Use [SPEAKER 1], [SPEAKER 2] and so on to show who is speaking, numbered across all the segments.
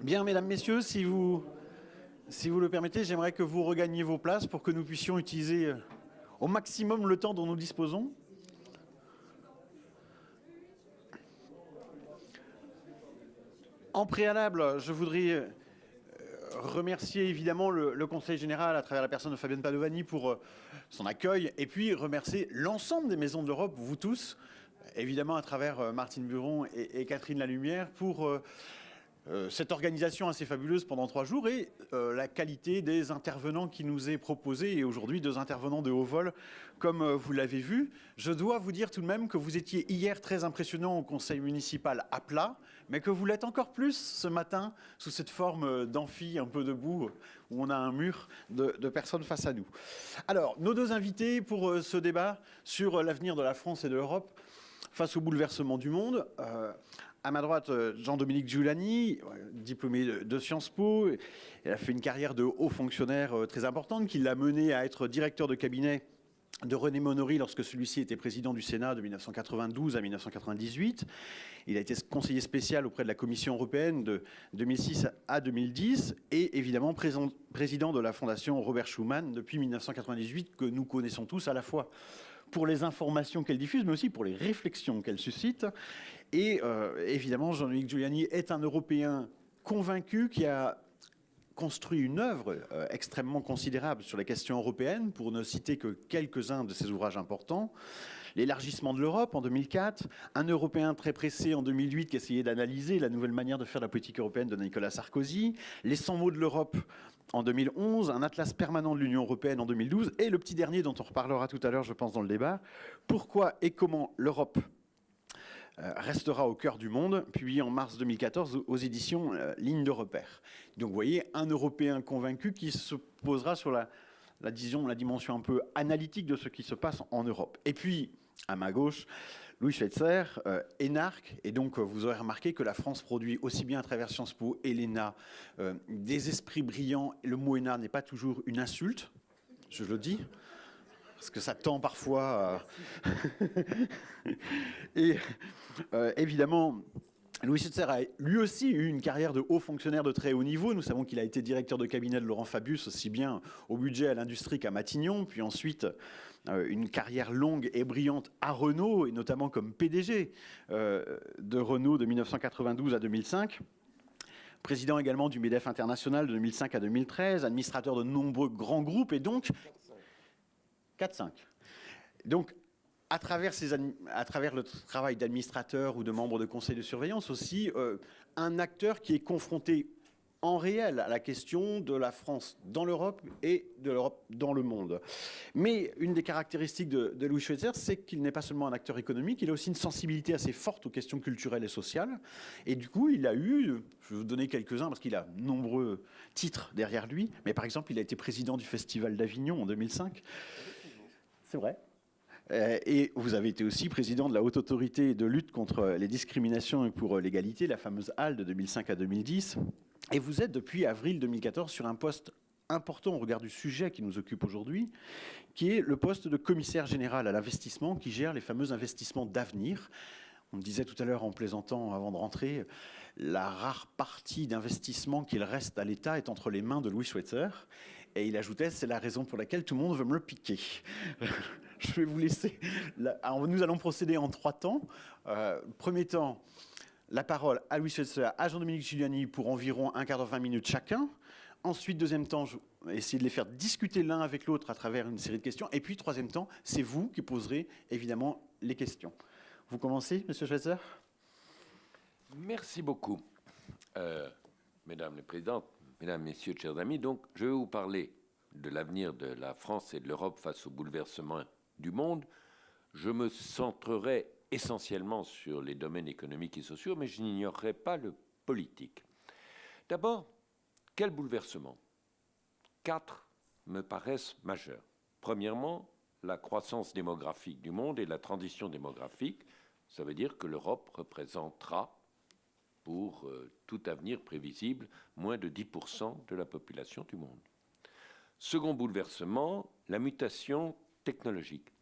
[SPEAKER 1] Bien, mesdames, messieurs, si vous le permettez, j'aimerais que vous regagniez vos places pour que nous puissions utiliser au maximum le temps dont nous disposons. En préalable, je voudrais remercier évidemment le Conseil général à travers la personne de Fabienne Padovani pour son accueil et puis remercier l'ensemble des maisons de l'Europe, vous tous, évidemment à travers Martine Buron et Catherine Lalumière pour cette organisation assez fabuleuse pendant 3 jours et la qualité des intervenants qui nous est proposée. Et aujourd'hui, 2 intervenants de haut vol, comme vous l'avez vu. Je dois vous dire tout de même que vous étiez hier très impressionnant au conseil municipal à plat, mais que vous l'êtes encore plus ce matin sous cette forme d'amphi un peu debout, où on a un mur de personnes face à nous. Alors, nos 2 invités pour ce débat sur l'avenir de la France et de l'Europe face au bouleversement du monde. À ma droite, Jean-Dominique Giuliani, diplômé de Sciences Po. Elle a fait une carrière de haut fonctionnaire très importante qui l'a mené à être directeur de cabinet de René Monory lorsque celui-ci était président du Sénat de 1992 à 1998. Il a été conseiller spécial auprès de la Commission européenne de 2006 à 2010 et évidemment président de la Fondation Robert Schuman depuis 1998 que nous connaissons tous à la fois pour les informations qu'elle diffuse, mais aussi pour les réflexions qu'elle suscite. Et évidemment, Jean-Dominique Giuliani est un Européen convaincu qui a construit une œuvre extrêmement considérable sur les questions européennes, pour ne citer que quelques-uns de ses ouvrages importants. L'élargissement de l'Europe en 2004, un Européen très pressé en 2008 qui essayait d'analyser la nouvelle manière de faire la politique européenne de Nicolas Sarkozy, les 100 mots de l'Europe en 2011, un atlas permanent de l'Union européenne en 2012, et le petit dernier dont on reparlera tout à l'heure, je pense, dans le débat, pourquoi et comment l'Europe restera au cœur du monde, publié en mars 2014 aux éditions Ligne de repère. Donc vous voyez, un Européen convaincu qui se posera sur la dimension un peu analytique de ce qui se passe en Europe. Et puis, à ma gauche, Louis Schweitzer, énarque, et donc vous aurez remarqué que la France produit aussi bien à travers Sciences Po et l'ENA des esprits brillants. Le mot ENA n'est pas toujours une insulte, je le dis, parce que ça tend parfois à... Et évidemment, Louis Schweitzer a lui aussi eu une carrière de haut fonctionnaire de très haut niveau. Nous savons qu'il a été directeur de cabinet de Laurent Fabius, aussi bien au budget, à l'industrie qu'à Matignon, puis ensuite une carrière longue et brillante à Renault, et notamment comme PDG de Renault de 1992 à 2005. Président également du MEDEF International de 2005 à 2013, administrateur de nombreux grands groupes, et donc 4-5. Donc, à travers le travail d'administrateur ou de membre de conseil de surveillance aussi, un acteur qui est confronté en réel à la question de la France dans l'Europe et de l'Europe dans le monde. Mais une des caractéristiques de Louis Schweitzer, c'est qu'il n'est pas seulement un acteur économique, il a aussi une sensibilité assez forte aux questions culturelles et sociales. Et du coup, il a eu, je vais vous donner quelques-uns parce qu'il a de nombreux titres derrière lui, mais par exemple, il a été président du Festival d'Avignon en 2005. C'est vrai. Et vous avez été aussi président de la Haute Autorité de lutte contre les discriminations et pour l'égalité, la fameuse HAL de 2005 à 2010. Et vous êtes depuis avril 2014 sur un poste important au regard du sujet qui nous occupe aujourd'hui, qui est le poste de commissaire général à l'investissement qui gère les fameux investissements d'avenir. On me disait tout à l'heure en plaisantant avant de rentrer, la rare partie d'investissement qu'il reste à l'État est entre les mains de Louis Schweitzer. Et il ajoutait, c'est la raison pour laquelle tout le monde veut me le piquer. Je vais vous laisser. Alors, nous allons procéder en 3 temps. Premier temps, la parole à Louis Schweitzer, à Jean-Dominique Giuliani pour environ 1 quart d'heure, 20 minutes chacun. Ensuite, deuxième temps, je vais essayer de les faire discuter l'un avec l'autre à travers une série de questions. Et puis, troisième temps, c'est vous qui poserez évidemment les questions. Vous commencez, Monsieur Schweitzer ?
[SPEAKER 2] Merci beaucoup, Mesdames les Présidentes, Mesdames, Messieurs, chers amis. Donc, je vais vous parler de l'avenir de la France et de l'Europe face au bouleversement du monde. Je me centrerai essentiellement sur les domaines économiques et sociaux, mais je n'ignorerai pas le politique. D'abord, quel bouleversement ? 4 me paraissent majeurs. Premièrement, la croissance démographique du monde et la transition démographique. Ça veut dire que l'Europe représentera, pour tout avenir prévisible, moins de 10% de la population du monde. Second bouleversement, la mutation technologique.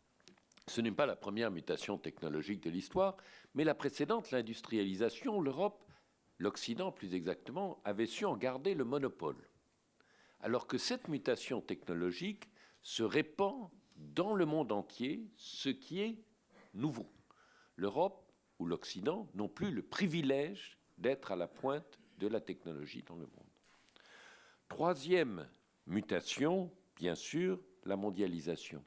[SPEAKER 2] Ce n'est pas la première mutation technologique de l'histoire, mais la précédente, l'industrialisation, l'Europe, l'Occident plus exactement, avait su en garder le monopole. Alors que cette mutation technologique se répand dans le monde entier, ce qui est nouveau. L'Europe ou l'Occident n'ont plus le privilège d'être à la pointe de la technologie dans le monde. Troisième mutation, bien sûr, la mondialisation.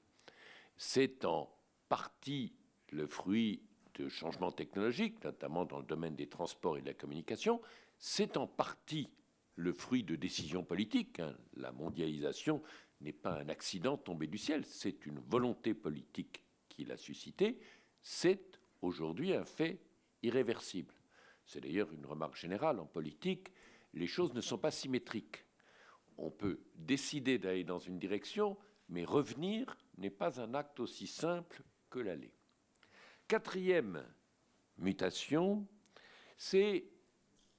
[SPEAKER 2] C'est en partie le fruit de changements technologiques, notamment dans le domaine des transports et de la communication. C'est en partie le fruit de décisions politiques. La mondialisation n'est pas un accident tombé du ciel, c'est une volonté politique qui l'a suscité. C'est aujourd'hui un fait irréversible. C'est d'ailleurs une remarque générale en politique, les choses ne sont pas symétriques. On peut décider d'aller dans une direction, mais revenir n'est pas un acte aussi simple que l'aller. Quatrième mutation, c'est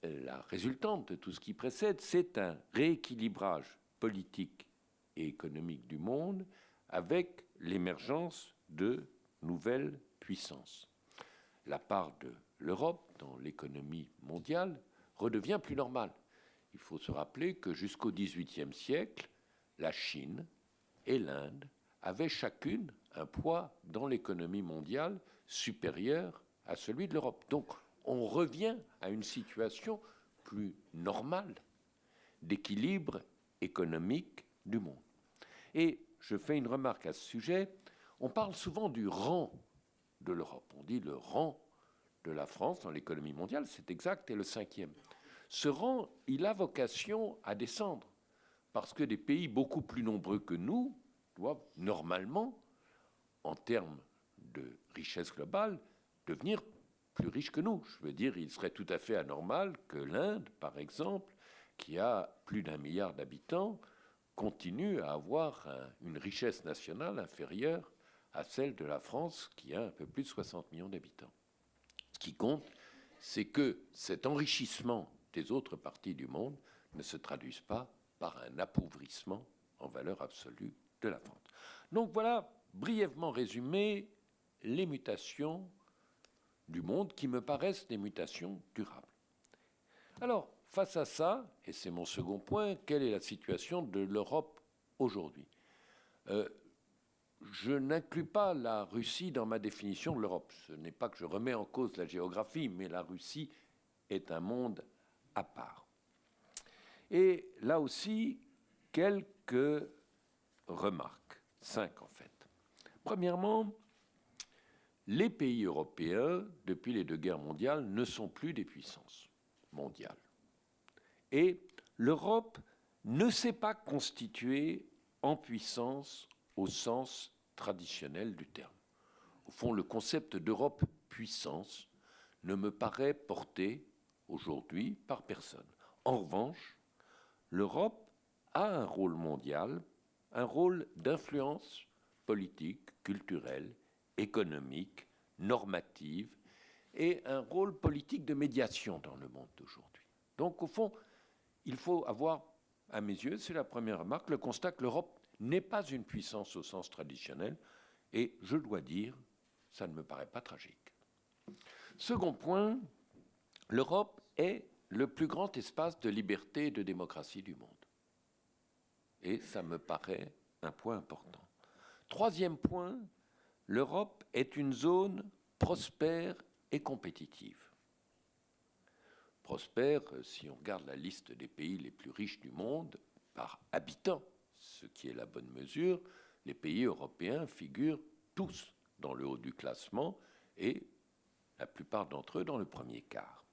[SPEAKER 2] la résultante de tout ce qui précède, c'est un rééquilibrage politique et économique du monde avec l'émergence de nouvelles puissances. La part de l'Europe dans l'économie mondiale redevient plus normale. Il faut se rappeler que jusqu'au XVIIIe siècle, la Chine et l'Inde avaient chacune un poids dans l'économie mondiale supérieur à celui de l'Europe. Donc, on revient à une situation plus normale d'équilibre économique du monde. Et je fais une remarque à ce sujet, on parle souvent du rang de l'Europe. On dit le rang de la France dans l'économie mondiale, c'est exact, est le 5e. Ce rang, il a vocation à descendre, parce que des pays beaucoup plus nombreux que nous doivent normalement, en termes de richesse globale, devenir plus riches que nous. Je veux dire, il serait tout à fait anormal que l'Inde, par exemple, qui a plus d'1 milliard d'habitants, continue à avoir une richesse nationale inférieure à celle de la France, qui a un peu plus de 60 millions d'habitants. Ce qui compte, c'est que cet enrichissement des autres parties du monde ne se traduise pas par un appauvrissement en valeur absolue de la France. Donc voilà, brièvement résumé, les mutations du monde qui me paraissent des mutations durables. Alors, face à ça, et c'est mon second point, quelle est la situation de l'Europe aujourd'hui ? Je n'inclus pas la Russie dans ma définition de l'Europe. Ce n'est pas que je remets en cause la géographie, mais la Russie est un monde à part. Et là aussi, quelques remarques, 5 en fait. Premièrement, les pays européens, depuis les 2 guerres mondiales, ne sont plus des puissances mondiales. Et l'Europe ne s'est pas constituée en puissance au sens traditionnel du terme. Au fond, le concept d'Europe puissance ne me paraît porté aujourd'hui par personne. En revanche, l'Europe a un rôle mondial, un rôle d'influence politique, culturelle, économique, normative, et un rôle politique de médiation dans le monde d'aujourd'hui. Donc, au fond, il faut avoir, à mes yeux, c'est la première remarque, le constat que l'Europe n'est pas une puissance au sens traditionnel, et je dois dire, ça ne me paraît pas tragique. Second point, l'Europe est le plus grand espace de liberté et de démocratie du monde. Et ça me paraît un point important. Troisième point, l'Europe est une zone prospère et compétitive. Prospère, si on regarde la liste des pays les plus riches du monde par habitant, ce qui est la bonne mesure, les pays européens figurent tous dans le haut du classement et la plupart d'entre eux dans le premier quart.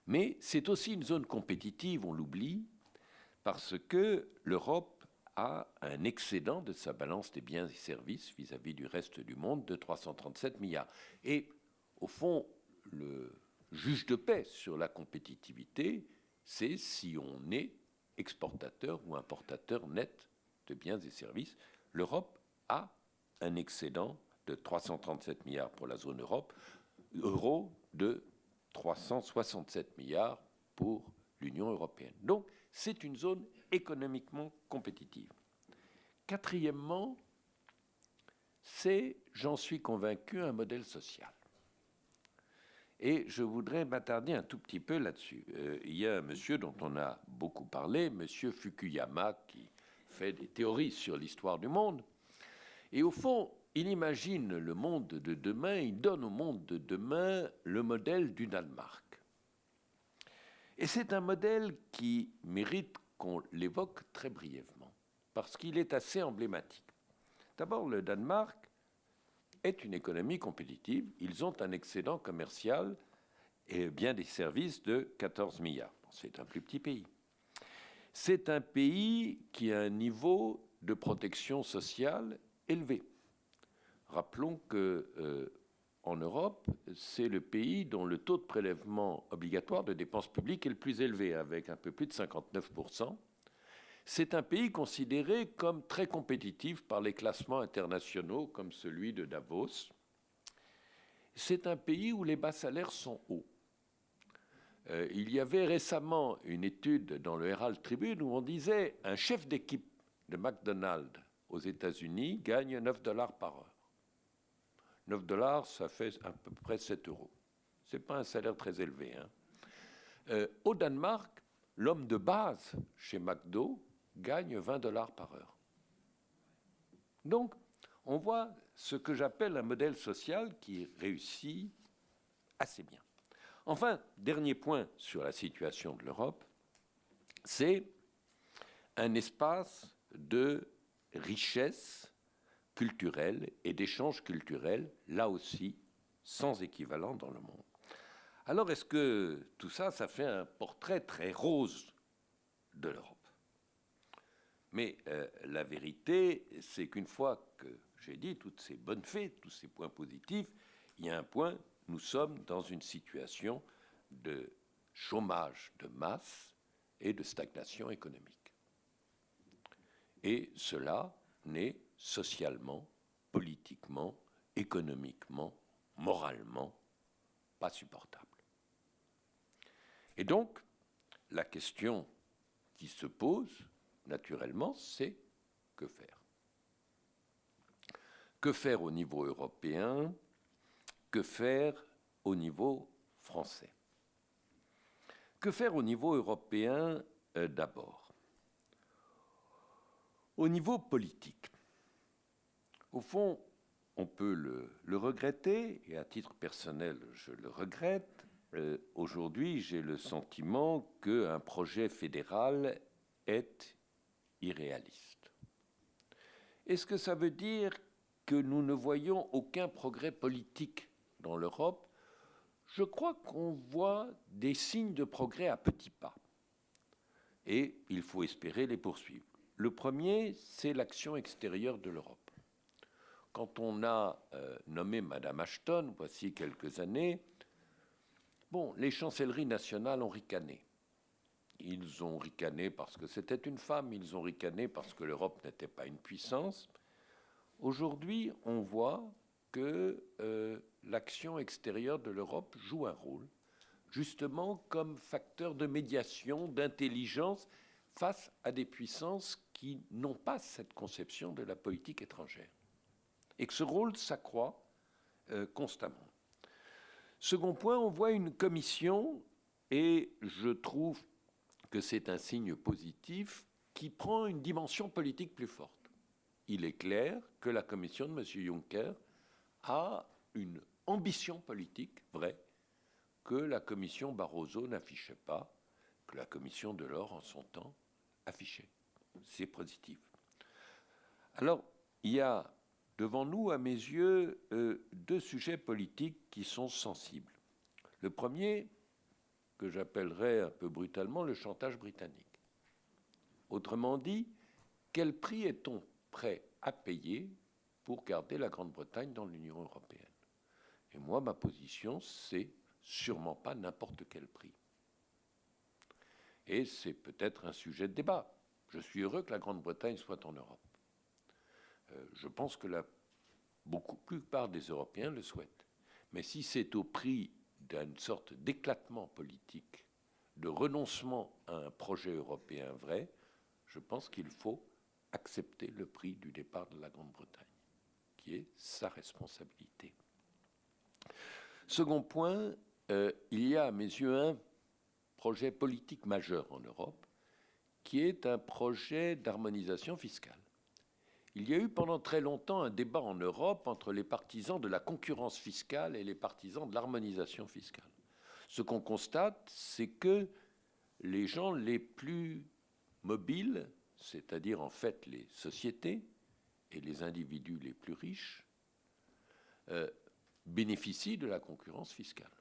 [SPEAKER 2] Mais c'est aussi une zone compétitive, on l'oublie, parce que l'Europe a un excédent de sa balance des biens et services vis-à-vis du reste du monde de 337 milliards. Et au fond, le juge de paix sur la compétitivité, c'est si on est exportateur ou importateur net de biens et services. L'Europe a un excédent de 337 milliards pour la zone euro, de 367 milliards pour l'Union européenne. Donc, c'est une zone économiquement compétitive. Quatrièmement, c'est, j'en suis convaincu, un modèle social. Et je voudrais m'attarder un tout petit peu là-dessus. Il y a un monsieur dont on a beaucoup parlé, monsieur Fukuyama, qui fait des théories sur l'histoire du monde. Et au fond, il imagine le monde de demain, il donne au monde de demain le modèle du Danemark. Et c'est un modèle qui mérite qu'on l'évoque très brièvement, parce qu'il est assez emblématique. D'abord, le Danemark est une économie compétitive. Ils ont un excédent commercial et bien des services de 14 milliards. C'est un plus petit pays. C'est un pays qui a un niveau de protection sociale élevé. Rappelons que en Europe, c'est le pays dont le taux de prélèvement obligatoire de dépenses publiques est le plus élevé, avec un peu plus de 59%. C'est un pays considéré comme très compétitif par les classements internationaux, comme celui de Davos. C'est un pays où les bas salaires sont hauts. Il y avait récemment une étude dans le Herald Tribune où on disait un chef d'équipe de McDonald's aux États-Unis gagne $9 par heure. $9, ça fait à peu près 7 euros. Ce n'est pas un salaire très élevé. Au Danemark, l'homme de base chez McDo gagne $20 par heure. Donc, on voit ce que j'appelle un modèle social qui réussit assez bien. Enfin, dernier point sur la situation de l'Europe, c'est un espace de richesse culturelle et d'échanges culturels, là aussi, sans équivalent dans le monde. Alors, est-ce que tout ça, ça fait un portrait très rose de l'Europe ? Mais la vérité, c'est qu'une fois que j'ai dit toutes ces bonnes faits, tous ces points positifs, il y a un point, nous sommes dans une situation de chômage de masse et de stagnation économique. Et cela n'est socialement, politiquement, économiquement, moralement pas supportable. Et donc, la question qui se pose, naturellement, c'est que faire ? Que faire au niveau européen ? Que faire au niveau français ? Que faire au niveau européen d'abord ? Au niveau politique, au fond, on peut le regretter, et à titre personnel, je le regrette. Aujourd'hui, j'ai le sentiment qu'un projet fédéral est irréaliste. Est-ce que ça veut dire que nous ne voyons aucun progrès politique dans l'Europe ? Je crois qu'on voit des signes de progrès à petits pas. Et il faut espérer les poursuivre. Le premier, c'est l'action extérieure de l'Europe. Quand on a nommé Madame Ashton, voici quelques années, les chancelleries nationales ont ricané. Ils ont ricané parce que c'était une femme, ils ont ricané parce que l'Europe n'était pas une puissance. Aujourd'hui, on voit que l'action extérieure de l'Europe joue un rôle, justement comme facteur de médiation, d'intelligence, face à des puissances qui n'ont pas cette conception de la politique étrangère. Et que ce rôle s'accroît constamment. Second point, on voit une commission, et je trouve que c'est un signe positif, qui prend une dimension politique plus forte. Il est clair que la commission de M. Juncker a une ambition politique vraie que la commission Barroso n'affichait pas, que la commission Delors, en son temps, affichait. C'est positif. Alors, il y a devant nous, à mes yeux, deux sujets politiques qui sont sensibles. Le premier, que j'appellerais un peu brutalement le chantage britannique. Autrement dit, quel prix est-on prêt à payer pour garder la Grande-Bretagne dans l'Union européenne ? Et moi, ma position, c'est sûrement pas n'importe quel prix. Et c'est peut-être un sujet de débat. Je suis heureux que la Grande-Bretagne soit en Europe. Je pense que la plupart des Européens le souhaitent. Mais si c'est au prix d'une sorte d'éclatement politique, de renoncement à un projet européen vrai, je pense qu'il faut accepter le prix du départ de la Grande-Bretagne, qui est sa responsabilité. Second point, il y a à mes yeux un projet politique majeur en Europe, qui est un projet d'harmonisation fiscale. Il y a eu pendant très longtemps un débat en Europe entre les partisans de la concurrence fiscale et les partisans de l'harmonisation fiscale. Ce qu'on constate, c'est que les gens les plus mobiles, c'est-à-dire en fait les sociétés et les individus les plus riches, bénéficient de la concurrence fiscale.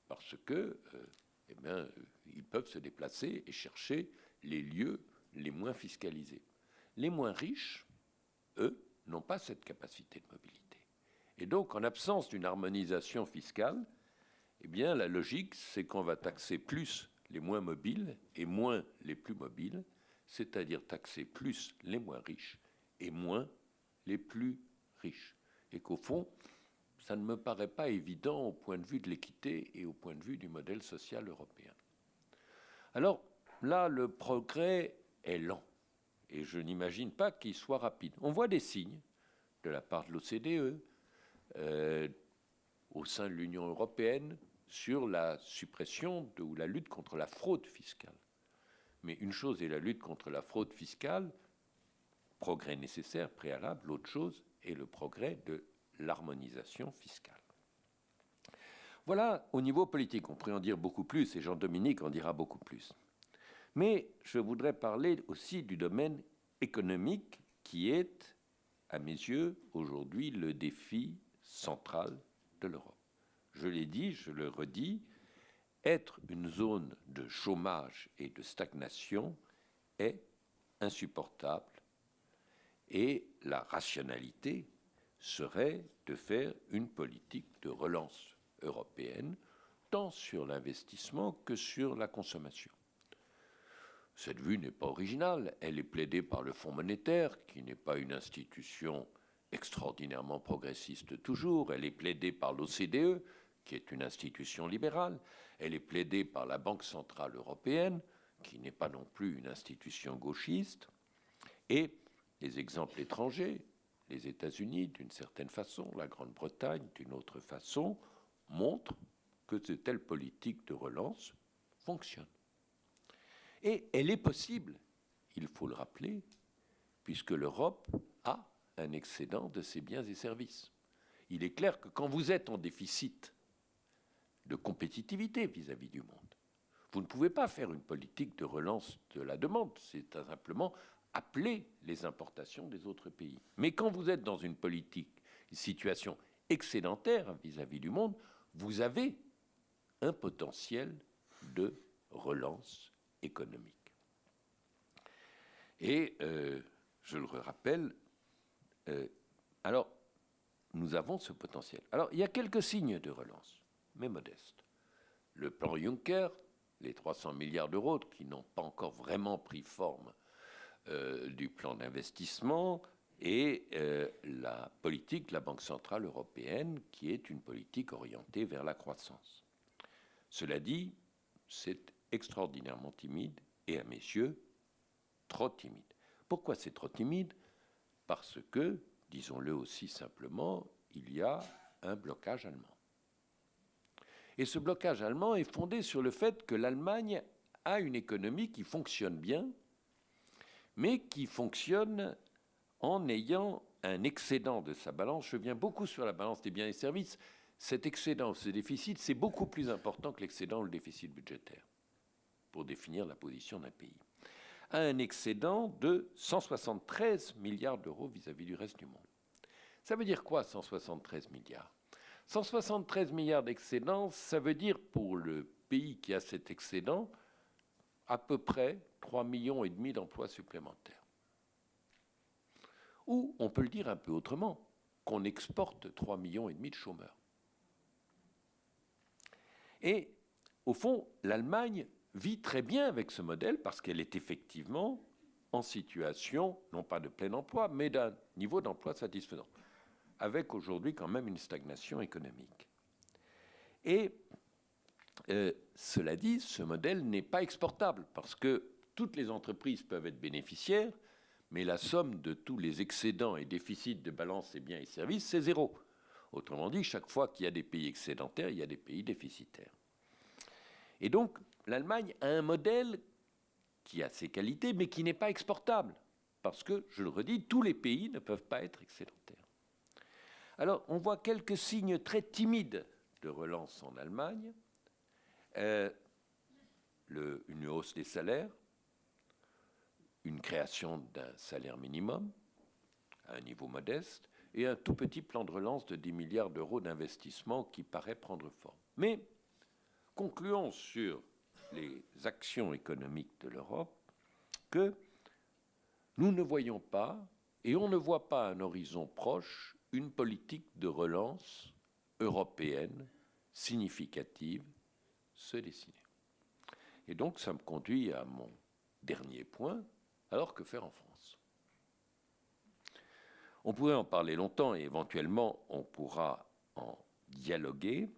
[SPEAKER 2] Parce que, ils peuvent se déplacer et chercher les lieux les moins fiscalisés. Les moins riches, eux, n'ont pas cette capacité de mobilité. Et donc, en absence d'une harmonisation fiscale, eh bien, la logique, c'est qu'on va taxer plus les moins mobiles et moins les plus mobiles, c'est-à-dire taxer plus les moins riches et moins les plus riches. Et qu'au fond, ça ne me paraît pas évident au point de vue de l'équité et au point de vue du modèle social européen. Alors, là, le progrès est lent. Et je n'imagine pas qu'il soit rapide. On voit des signes de la part de l'OCDE, au sein de l'Union européenne, sur la suppression ou la lutte contre la fraude fiscale. Mais une chose est la lutte contre la fraude fiscale, progrès nécessaire, préalable. L'autre chose est le progrès de l'harmonisation fiscale. Voilà au niveau politique. On pourrait en dire beaucoup plus, et Jean-Dominique en dira beaucoup plus. Mais je voudrais parler aussi du domaine économique qui est, à mes yeux, aujourd'hui le défi central de l'Europe. Je l'ai dit, je le redis, être une zone de chômage et de stagnation est insupportable et la rationalité serait de faire une politique de relance européenne, tant sur l'investissement que sur la consommation. Cette vue n'est pas originale, elle est plaidée par le Fonds monétaire, qui n'est pas une institution extraordinairement progressiste toujours, elle est plaidée par l'OCDE, qui est une institution libérale, elle est plaidée par la Banque centrale européenne, qui n'est pas non plus une institution gauchiste, et les exemples étrangers, les États-Unis d'une certaine façon, la Grande-Bretagne d'une autre façon, montrent que de telles politiques de relance fonctionnent. Et elle est possible, il faut le rappeler, puisque l'Europe a un excédent de ses biens et services. Il est clair que quand vous êtes en déficit de compétitivité vis-à-vis du monde, vous ne pouvez pas faire une politique de relance de la demande, c'est simplement appeler les importations des autres pays. Mais quand vous êtes dans une politique, une situation excédentaire vis-à-vis du monde, vous avez un potentiel de relance économique. Et je le rappelle, alors nous avons ce potentiel. Alors il y a quelques signes de relance, mais modestes. Le plan Juncker, les 300 milliards d'euros qui n'ont pas encore vraiment pris forme du plan d'investissement et la politique de la Banque centrale européenne qui est une politique orientée vers la croissance. Cela dit, c'est extraordinairement timide et à mes yeux, trop timide. Pourquoi c'est trop timide ? Parce que, disons-le aussi simplement, il y a un blocage allemand. Et ce blocage allemand est fondé sur le fait que l'Allemagne a une économie qui fonctionne bien, mais qui fonctionne en ayant un excédent de sa balance. Je viens beaucoup sur la balance des biens et services. Cet excédent, ce déficit, c'est beaucoup plus important que l'excédent ou le déficit budgétaire pour définir la position d'un pays, a un excédent de 173 milliards d'euros vis-à-vis du reste du monde. Ça veut dire quoi, 173 milliards ? 173 milliards d'excédent, ça veut dire pour le pays qui a cet excédent, à peu près 3,5 millions d'emplois supplémentaires. Ou, on peut le dire un peu autrement, qu'on exporte 3,5 millions de chômeurs. Et, au fond, l'Allemagne vit très bien avec ce modèle parce qu'elle est effectivement en situation, non pas de plein emploi, mais d'un niveau d'emploi satisfaisant, avec aujourd'hui quand même une stagnation économique. Et cela dit, ce modèle n'est pas exportable parce que toutes les entreprises peuvent être bénéficiaires, mais la somme de tous les excédents et déficits de balance des biens et services, c'est zéro. Autrement dit, chaque fois qu'il y a des pays excédentaires, il y a des pays déficitaires. Et donc, l'Allemagne a un modèle qui a ses qualités, mais qui n'est pas exportable. Parce que, je le redis, tous les pays ne peuvent pas être excédentaires. Alors, on voit quelques signes très timides de relance en Allemagne. Une hausse des salaires, une création d'un salaire minimum à un niveau modeste et un tout petit plan de relance de 10 milliards d'euros d'investissement qui paraît prendre forme. Mais concluons sur les actions économiques de l'Europe que nous ne voyons pas, et on ne voit pas à un horizon proche, une politique de relance européenne significative se dessiner. Et donc, ça me conduit à mon dernier point. Alors, que faire en France? On pourrait en parler longtemps et éventuellement, on pourra en dialoguer,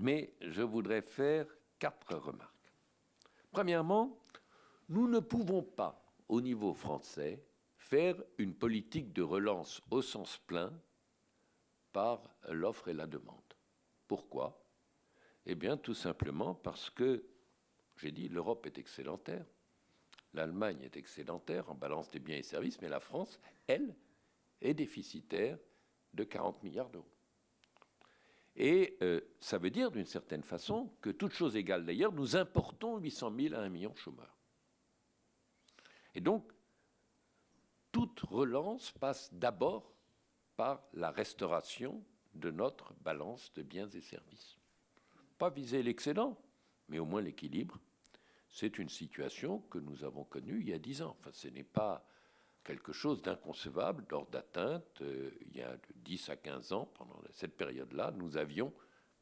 [SPEAKER 2] mais je voudrais faire 4 remarques. Premièrement, nous ne pouvons pas, au niveau français, faire une politique de relance au sens plein par l'offre et la demande. Pourquoi? Eh bien, tout simplement parce que, j'ai dit, l'Europe est excédentaire, l'Allemagne est excédentaire en balance des biens et services, mais la France, elle, est déficitaire de 40 milliards d'euros. Et ça veut dire, d'une certaine façon, que toute chose égale d'ailleurs, nous importons 800 000 à 1 million de chômeurs. Et donc, toute relance passe d'abord par la restauration de notre balance de biens et services. Pas viser l'excédent, mais au moins l'équilibre. C'est une situation que nous avons connue il y a 10 ans. Enfin, ce n'est pas quelque chose d'inconcevable, d'ordre d'atteinte. Il y a de 10 à 15 ans, pendant cette période-là, nous avions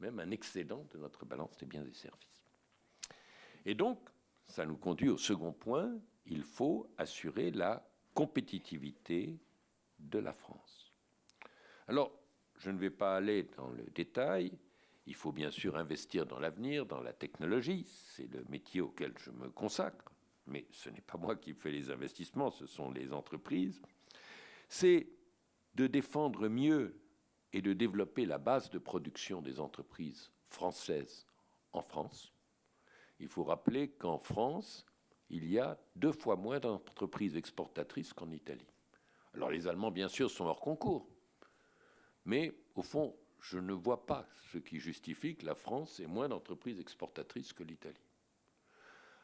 [SPEAKER 2] même un excédent de notre balance des biens et services. Et donc, ça nous conduit au second point, il faut assurer la compétitivité de la France. Alors, je ne vais pas aller dans le détail. Il faut bien sûr investir dans l'avenir, dans la technologie. C'est le métier auquel je me consacre. Mais ce n'est pas moi qui fais les investissements, ce sont les entreprises. C'est de défendre mieux et de développer la base de production des entreprises françaises en France. Il faut rappeler qu'en France, il y a 2 fois moins d'entreprises exportatrices qu'en Italie. Alors les Allemands, bien sûr, sont hors concours. Mais au fond, je ne vois pas ce qui justifie que la France ait moins d'entreprises exportatrices que l'Italie.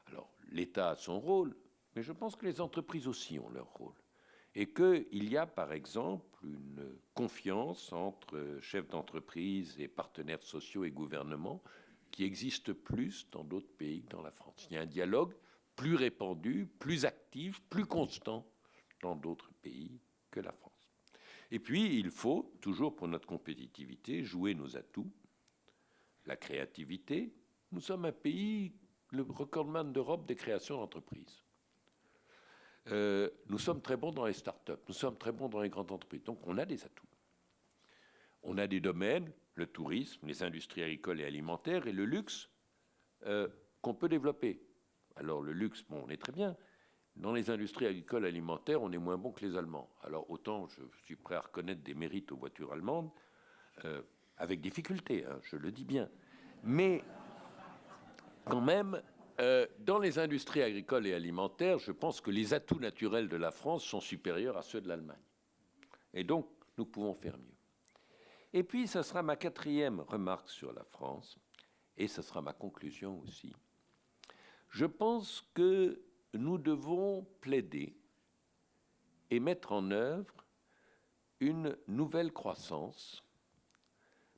[SPEAKER 2] Alors, l'État a son rôle, mais je pense que les entreprises aussi ont leur rôle. Et qu'il y a, par exemple, une confiance entre chefs d'entreprise et partenaires sociaux et gouvernements qui existe plus dans d'autres pays que dans la France. Il y a un dialogue plus répandu, plus actif, plus constant dans d'autres pays que la France. Et puis, il faut, toujours pour notre compétitivité, jouer nos atouts, la créativité. Nous sommes un pays, le recordman d'Europe des créations d'entreprises. Nous sommes très bons dans les start-up, nous sommes très bons dans les grandes entreprises. Donc, on a des atouts. On a des domaines, le tourisme, les industries agricoles et alimentaires et le luxe qu'on peut développer. Alors, le luxe, bon, on est très bien. Dans les industries agricoles et alimentaires, on est moins bon que les Allemands. Alors, autant je suis prêt à reconnaître des mérites aux voitures allemandes, avec difficulté, hein, je le dis bien. Mais, quand même, dans les industries agricoles et alimentaires, je pense que les atouts naturels de la France sont supérieurs à ceux de l'Allemagne. Et donc, nous pouvons faire mieux. Et puis, ça sera ma 4e remarque sur la France, et ça sera ma conclusion aussi. Je pense que nous devons plaider et mettre en œuvre une nouvelle croissance,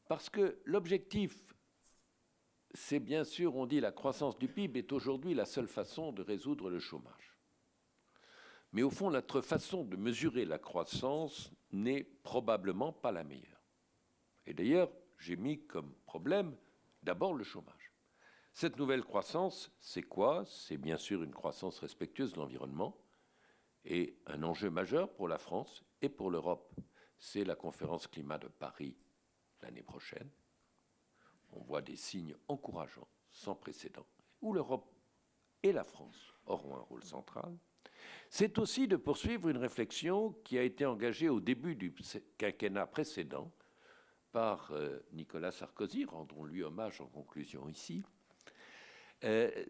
[SPEAKER 2] parce que l'objectif, c'est bien sûr, on dit la croissance du PIB est aujourd'hui la seule façon de résoudre le chômage. Mais au fond, notre façon de mesurer la croissance n'est probablement pas la meilleure. Et d'ailleurs, j'ai mis comme problème d'abord le chômage. Cette nouvelle croissance, c'est quoi? C'est bien sûr une croissance respectueuse de l'environnement et un enjeu majeur pour la France et pour l'Europe. C'est la conférence climat de Paris l'année prochaine. On voit des signes encourageants, sans précédent, où l'Europe et la France auront un rôle central. c'est aussi de poursuivre une réflexion qui a été engagée au début du quinquennat précédent par Nicolas Sarkozy, rendons-lui hommage en conclusion ici,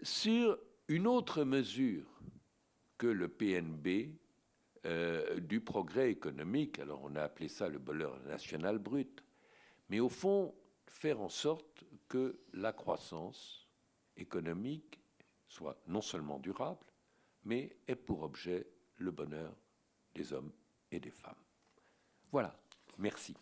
[SPEAKER 2] sur une autre mesure que le PNB du progrès économique. Alors on a appelé ça le bonheur national brut, mais au fond, faire en sorte que la croissance économique soit non seulement durable, mais ait pour objet le bonheur des hommes et des femmes. Voilà, merci.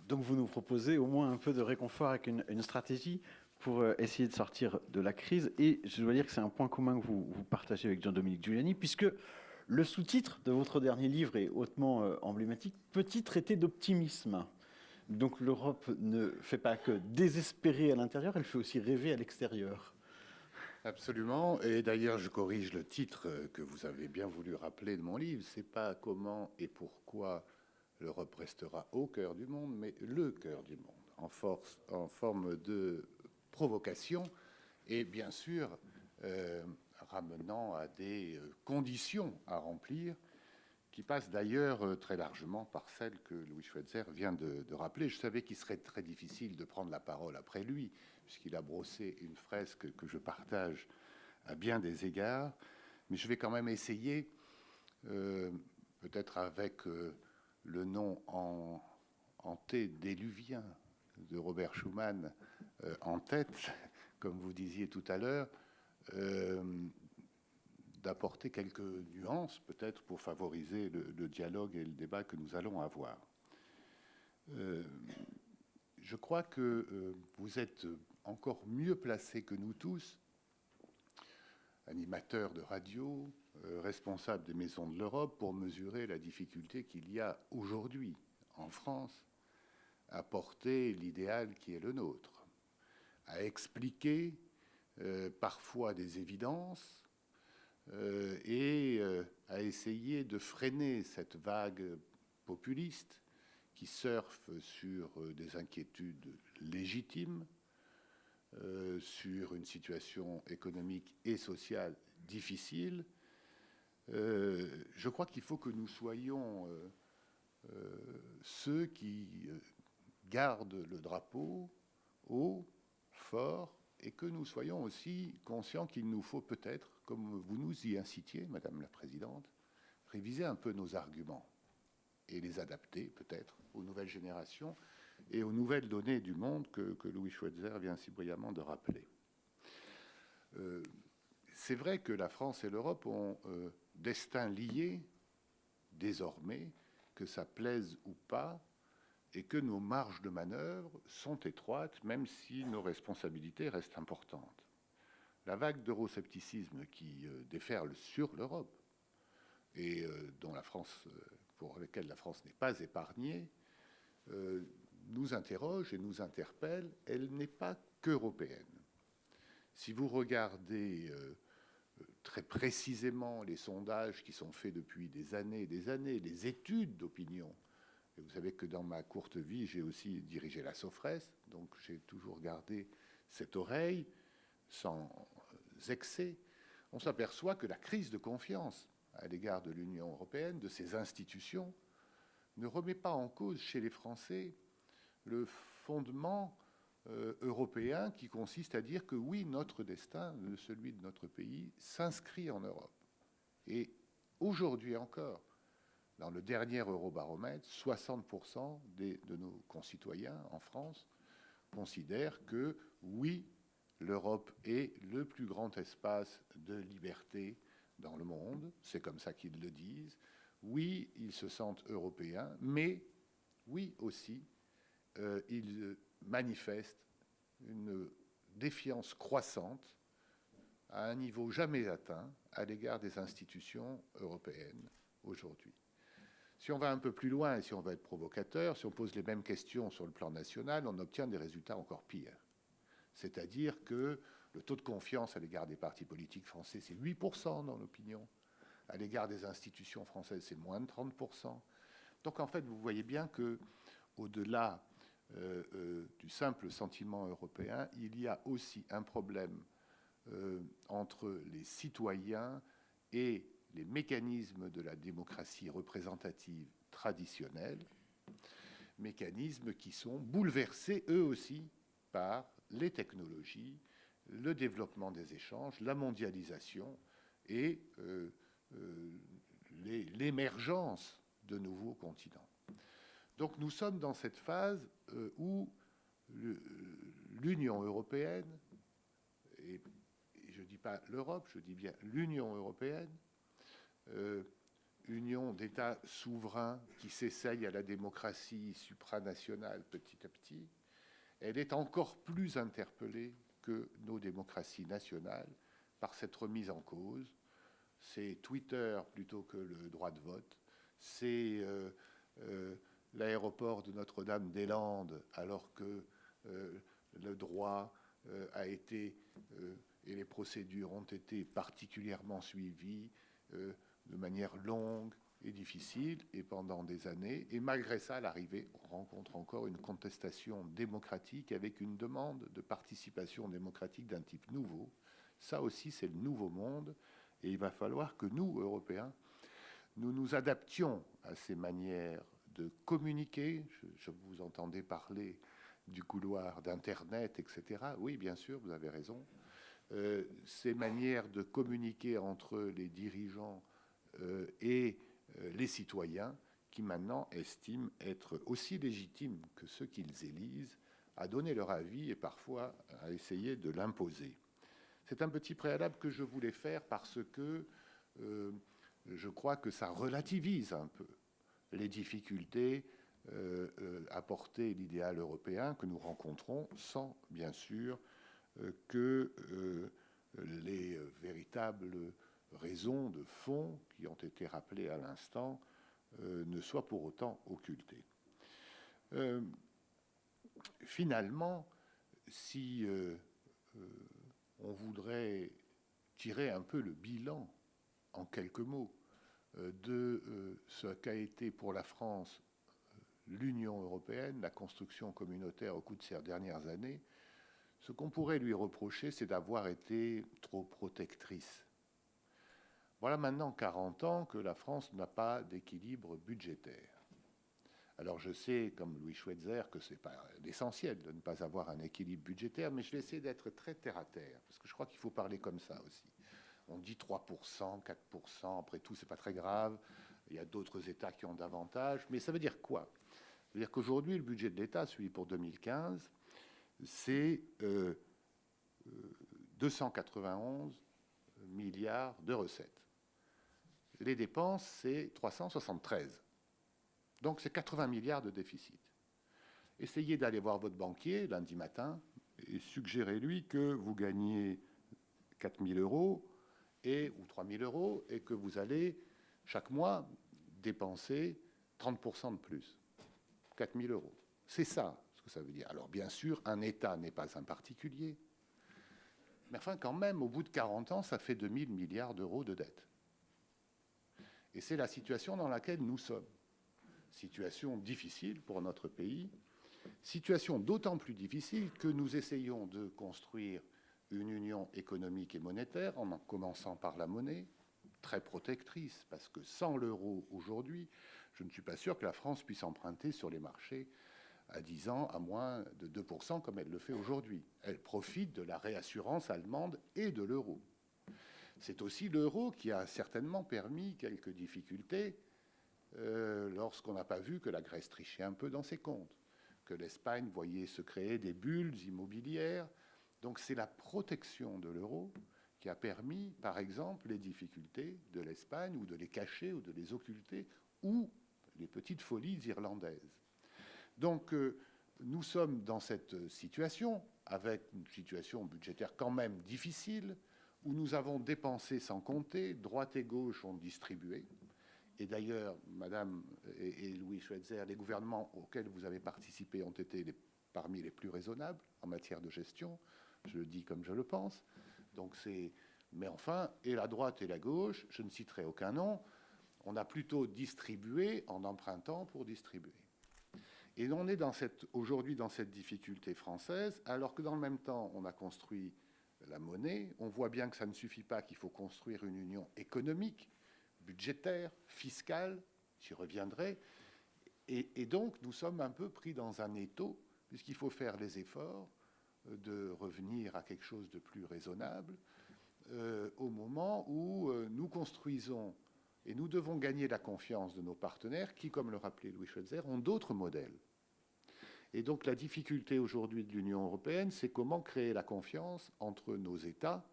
[SPEAKER 1] Donc vous nous proposez au moins un peu de réconfort avec une stratégie pour essayer de sortir de la crise. Et je dois dire que c'est un point commun que vous partagez avec Jean-Dominique Giuliani, puisque le sous-titre de votre dernier livre est hautement emblématique, « Petit traité d'optimisme ». Donc l'Europe ne fait pas que désespérer à l'intérieur, elle fait aussi rêver à l'extérieur.
[SPEAKER 3] Absolument. Et d'ailleurs, je corrige le titre que vous avez bien voulu rappeler de mon livre. C'est pas comment et pourquoi l'Europe restera au cœur du monde, mais le cœur du monde, en forme de provocation et bien sûr ramenant à des conditions à remplir qui passent d'ailleurs très largement par celles que Louis Schweitzer vient de rappeler. Je savais qu'il serait très difficile de prendre la parole après lui, puisqu'il a brossé une fresque que je partage à bien des égards, mais je vais quand même essayer, peut-être avec le nom antédéluvien de Robert Schuman en tête, comme vous disiez tout à l'heure, d'apporter quelques nuances, peut-être pour favoriser le dialogue et le débat que nous allons avoir. Je crois que vous êtes encore mieux placé que nous tous, animateurs de radio, responsables des maisons de l'Europe, pour mesurer la difficulté qu'il y a aujourd'hui en France à porter l'idéal qui est le nôtre, à expliquer parfois des évidences et à essayer de freiner cette vague populiste qui surfe sur des inquiétudes légitimes, sur une situation économique et sociale difficile. Je crois qu'il faut que nous soyons ceux qui gardent le drapeau haut, fort, et que nous soyons aussi conscients qu'il nous faut peut-être, comme vous nous y incitiez, Madame la Présidente, réviser un peu nos arguments et les adapter peut-être aux nouvelles générations et aux nouvelles données du monde que Louis Schweitzer vient si brillamment de rappeler. C'est vrai que la France et l'Europe ont destin lié désormais, que ça plaise ou pas, et que nos marges de manœuvre sont étroites, même si nos responsabilités restent importantes. La vague d'euroscepticisme qui déferle sur l'Europe et dont la France, pour laquelle la France n'est pas épargnée, nous interroge et nous interpelle. Elle n'est pas qu'européenne. Si vous regardez très précisément les sondages qui sont faits depuis des années et des années, les études d'opinion, et vous savez que dans ma courte vie, j'ai aussi dirigé la Sofres, donc j'ai toujours gardé cette oreille sans excès, on s'aperçoit que la crise de confiance à l'égard de l'Union européenne, de ses institutions, ne remet pas en cause chez les Français le fondement européen qui consiste à dire que oui, notre destin, celui de notre pays, s'inscrit en Europe. Et aujourd'hui encore, dans le dernier Eurobaromètre, 60% de nos concitoyens en France considèrent que oui, l'Europe est le plus grand espace de liberté dans le monde. C'est comme ça qu'ils le disent. Oui, ils se sentent européens, mais oui aussi, ils manifestent une défiance croissante à un niveau jamais atteint à l'égard des institutions européennes aujourd'hui. Si on va un peu plus loin et si on va être provocateur, si on pose les mêmes questions sur le plan national, on obtient des résultats encore pires. C'est-à-dire que le taux de confiance à l'égard des partis politiques français, c'est 8% dans l'opinion. À l'égard des institutions françaises, c'est moins de 30%. Donc en fait, vous voyez bien que, au-delà du simple sentiment européen, il y a aussi un problème entre les citoyens et les mécanismes de la démocratie représentative traditionnelle, mécanismes qui sont bouleversés eux aussi par les technologies, le développement des échanges, la mondialisation et l'émergence de nouveaux continents. Donc nous sommes dans cette phase où l'Union européenne, et je ne dis pas l'Europe, je dis bien l'Union européenne, union d'États souverains qui s'essayent à la démocratie supranationale petit à petit, elle est encore plus interpellée que nos démocraties nationales par cette remise en cause. C'est Twitter plutôt que le droit de vote, c'est l'aéroport de Notre-Dame-des-Landes, alors que le droit a été et les procédures ont été particulièrement suivies de manière longue et difficile et pendant des années. Et malgré ça, à l'arrivée, on rencontre encore une contestation démocratique avec une demande de participation démocratique d'un type nouveau. Ça aussi, c'est le nouveau monde. Et il va falloir que nous, Européens, nous nous adaptions à ces manières de communiquer. Je vous entendais parler du couloir d'Internet, etc. Oui, bien sûr, vous avez raison. Ces manières de communiquer entre les dirigeants et les citoyens qui maintenant estiment être aussi légitimes que ceux qu'ils élisent à donner leur avis et parfois à essayer de l'imposer. C'est un petit préalable que je voulais faire parce que je crois que ça relativise un peu les difficultés à porter l'idéal européen que nous rencontrons sans, bien sûr, que les véritables raisons de fond qui ont été rappelées à l'instant ne soient pour autant occultées. Finalement, si on voudrait tirer un peu le bilan, en quelques mots, de ce qu'a été pour la France l'Union européenne, la construction communautaire au cours de ces dernières années, ce qu'on pourrait lui reprocher, c'est d'avoir été trop protectrice. Voilà maintenant 40 ans que la France n'a pas d'équilibre budgétaire. Alors je sais, comme Louis Schweitzer, que ce n'est pas l'essentiel de ne pas avoir un équilibre budgétaire, mais je vais essayer d'être très terre-à-terre, parce que je crois qu'il faut parler comme ça aussi. On dit 3%, 4%, après tout, ce n'est pas très grave. Il y a d'autres États qui ont davantage. Mais ça veut dire quoi? Ça veut dire qu'aujourd'hui, le budget de l'État, celui pour 2015, c'est 291 milliards de recettes. Les dépenses, c'est 373. Donc, c'est 80 milliards de déficit. Essayez d'aller voir votre banquier lundi matin et suggérez-lui que vous gagnez 4 000 euros ou 3 000 euros et que vous allez, chaque mois, dépenser 30% de plus. 4 000 euros. C'est ça ce que ça veut dire. Alors, bien sûr, un État n'est pas un particulier. Mais enfin, quand même, au bout de 40 ans, ça fait 2 000 milliards d'euros de dette. Et c'est la situation dans laquelle nous sommes. Situation difficile pour notre pays. Situation d'autant plus difficile que nous essayons de construire une union économique et monétaire, en commençant par la monnaie, très protectrice, parce que sans l'euro aujourd'hui, je ne suis pas sûr que la France puisse emprunter sur les marchés à 10 ans à moins de 2%, comme elle le fait aujourd'hui. Elle profite de la réassurance allemande et de l'euro. C'est aussi l'euro qui a certainement permis quelques difficultés lorsqu'on n'a pas vu que la Grèce trichait un peu dans ses comptes, que l'Espagne voyait se créer des bulles immobilières. Donc c'est la protection de l'euro qui a permis, par exemple, les difficultés de l'Espagne, ou de les cacher, ou de les occulter, ou les petites folies irlandaises. Donc nous sommes dans cette situation, avec une situation budgétaire quand même difficile, où nous avons dépensé sans compter, droite et gauche ont distribué. Et d'ailleurs, Madame et Louis Schweitzer, les gouvernements auxquels vous avez participé ont été parmi les plus raisonnables en matière de gestion. Je le dis comme je le pense. Donc mais enfin, et la droite et la gauche, je ne citerai aucun nom, on a plutôt distribué en empruntant pour distribuer. Et on est aujourd'hui dans cette difficulté française, alors que dans le même temps, on a construit la monnaie. On voit bien que ça ne suffit pas, qu'il faut construire une union économique, budgétaire, fiscale. J'y reviendrai. Et donc, nous sommes un peu pris dans un étau, puisqu'il faut faire les efforts de revenir à quelque chose de plus raisonnable au moment où nous construisons et nous devons gagner la confiance de nos partenaires qui, comme le rappelait Louis Schweitzer, ont d'autres modèles. Et donc la difficulté aujourd'hui de l'Union européenne, c'est comment créer la confiance entre nos États,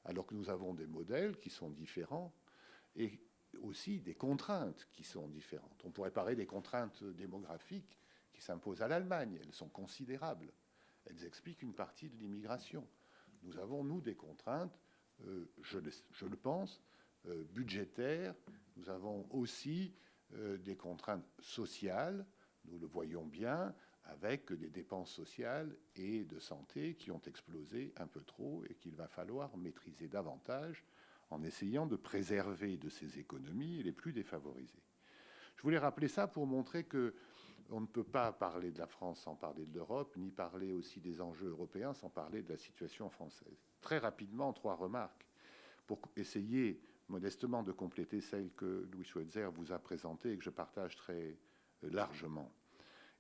[SPEAKER 3] alors que nous avons des modèles qui sont différents et aussi des contraintes qui sont différentes. On pourrait parler des contraintes démographiques qui s'imposent à l'Allemagne. Elles sont considérables. Elles expliquent une partie de l'immigration. Nous avons, nous, des contraintes, je le pense, budgétaires. Nous avons aussi des contraintes sociales. Nous le voyons bien avec des dépenses sociales et de santé qui ont explosé un peu trop et qu'il va falloir maîtriser davantage en essayant de préserver de ces économies les plus défavorisées. Je voulais rappeler ça pour montrer que on ne peut pas parler de la France sans parler de l'Europe, ni parler aussi des enjeux européens sans parler de la situation française. Très rapidement, 3 remarques pour essayer modestement de compléter celle que Louis Schweitzer vous a présentée et que je partage très largement.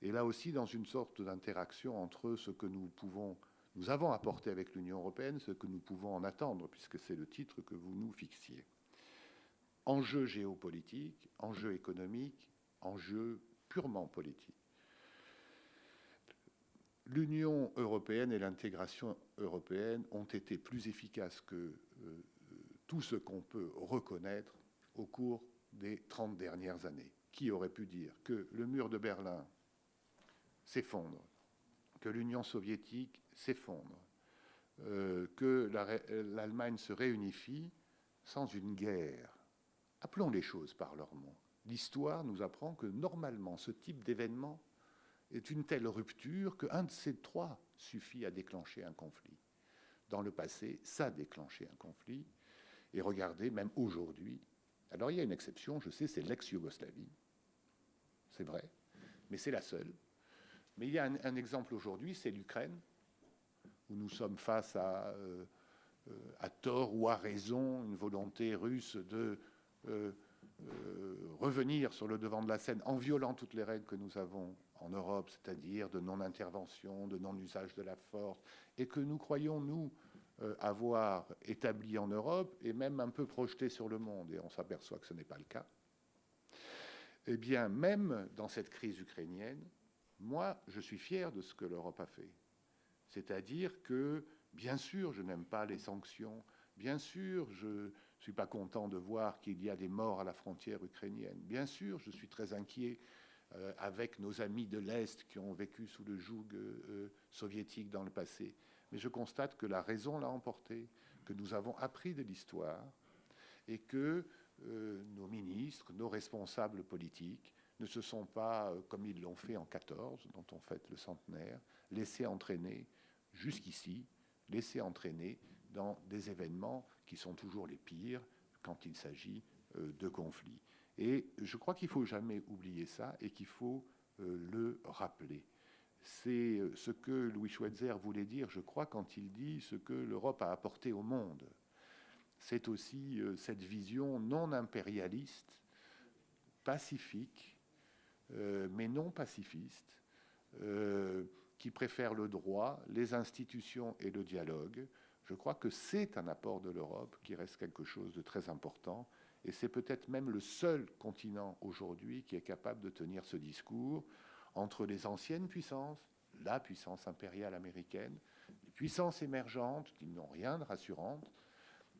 [SPEAKER 3] Et là aussi, dans une sorte d'interaction entre ce que nous avons apporté avec l'Union européenne, ce que nous pouvons en attendre, puisque c'est le titre que vous nous fixiez. Enjeux géopolitiques, enjeux économiques, enjeux purement politique. L'Union européenne et l'intégration européenne ont été plus efficaces que tout ce qu'on peut reconnaître au cours des 30 dernières années. Qui aurait pu dire que le mur de Berlin s'effondre, que l'Union soviétique s'effondre, que l'Allemagne se réunifie sans une guerre? Appelons les choses par leur nom. L'histoire nous apprend que normalement, ce type d'événement est une telle rupture qu'un de ces 3 suffit à déclencher un conflit. Dans le passé, ça a déclenché un conflit. Et regardez, même aujourd'hui, alors il y a une exception, je sais, c'est l'ex-Yougoslavie. C'est vrai, mais c'est la seule. Mais il y a un exemple aujourd'hui, c'est l'Ukraine, où nous sommes face à tort ou à raison, une volonté russe de revenir sur le devant de la scène en violant toutes les règles que nous avons en Europe, c'est-à-dire de non-intervention, de non-usage de la force, et que nous croyons, nous, avoir établi en Europe et même un peu projeté sur le monde, et on s'aperçoit que ce n'est pas le cas. Eh bien, même dans cette crise ukrainienne, moi, je suis fier de ce que l'Europe a fait. C'est-à-dire que, bien sûr, je n'aime pas les sanctions, bien sûr, je ne suis pas content de voir qu'il y a des morts à la frontière ukrainienne, bien sûr, je suis très inquiet avec nos amis de l'Est qui ont vécu sous le joug soviétique dans le passé. Mais je constate que la raison l'a emporté, que nous avons appris de l'histoire et que nos ministres, nos responsables politiques ne se sont pas, comme ils l'ont fait en 14, dont on fête le centenaire, laissés entraîner jusqu'ici, laissés entraîner dans des événements qui sont toujours les pires quand il s'agit de conflits. Et je crois qu'il ne faut jamais oublier ça et qu'il faut le rappeler. C'est ce que Louis Schweitzer voulait dire, je crois, quand il dit ce que l'Europe a apporté au monde. C'est aussi cette vision non impérialiste, pacifique, mais non pacifiste, qui préfère le droit, les institutions et le dialogue. Je crois que c'est un apport de l'Europe qui reste quelque chose de très important. Et c'est peut-être même le seul continent aujourd'hui qui est capable de tenir ce discours entre les anciennes puissances, la puissance impériale américaine, les puissances émergentes qui n'ont rien de rassurant,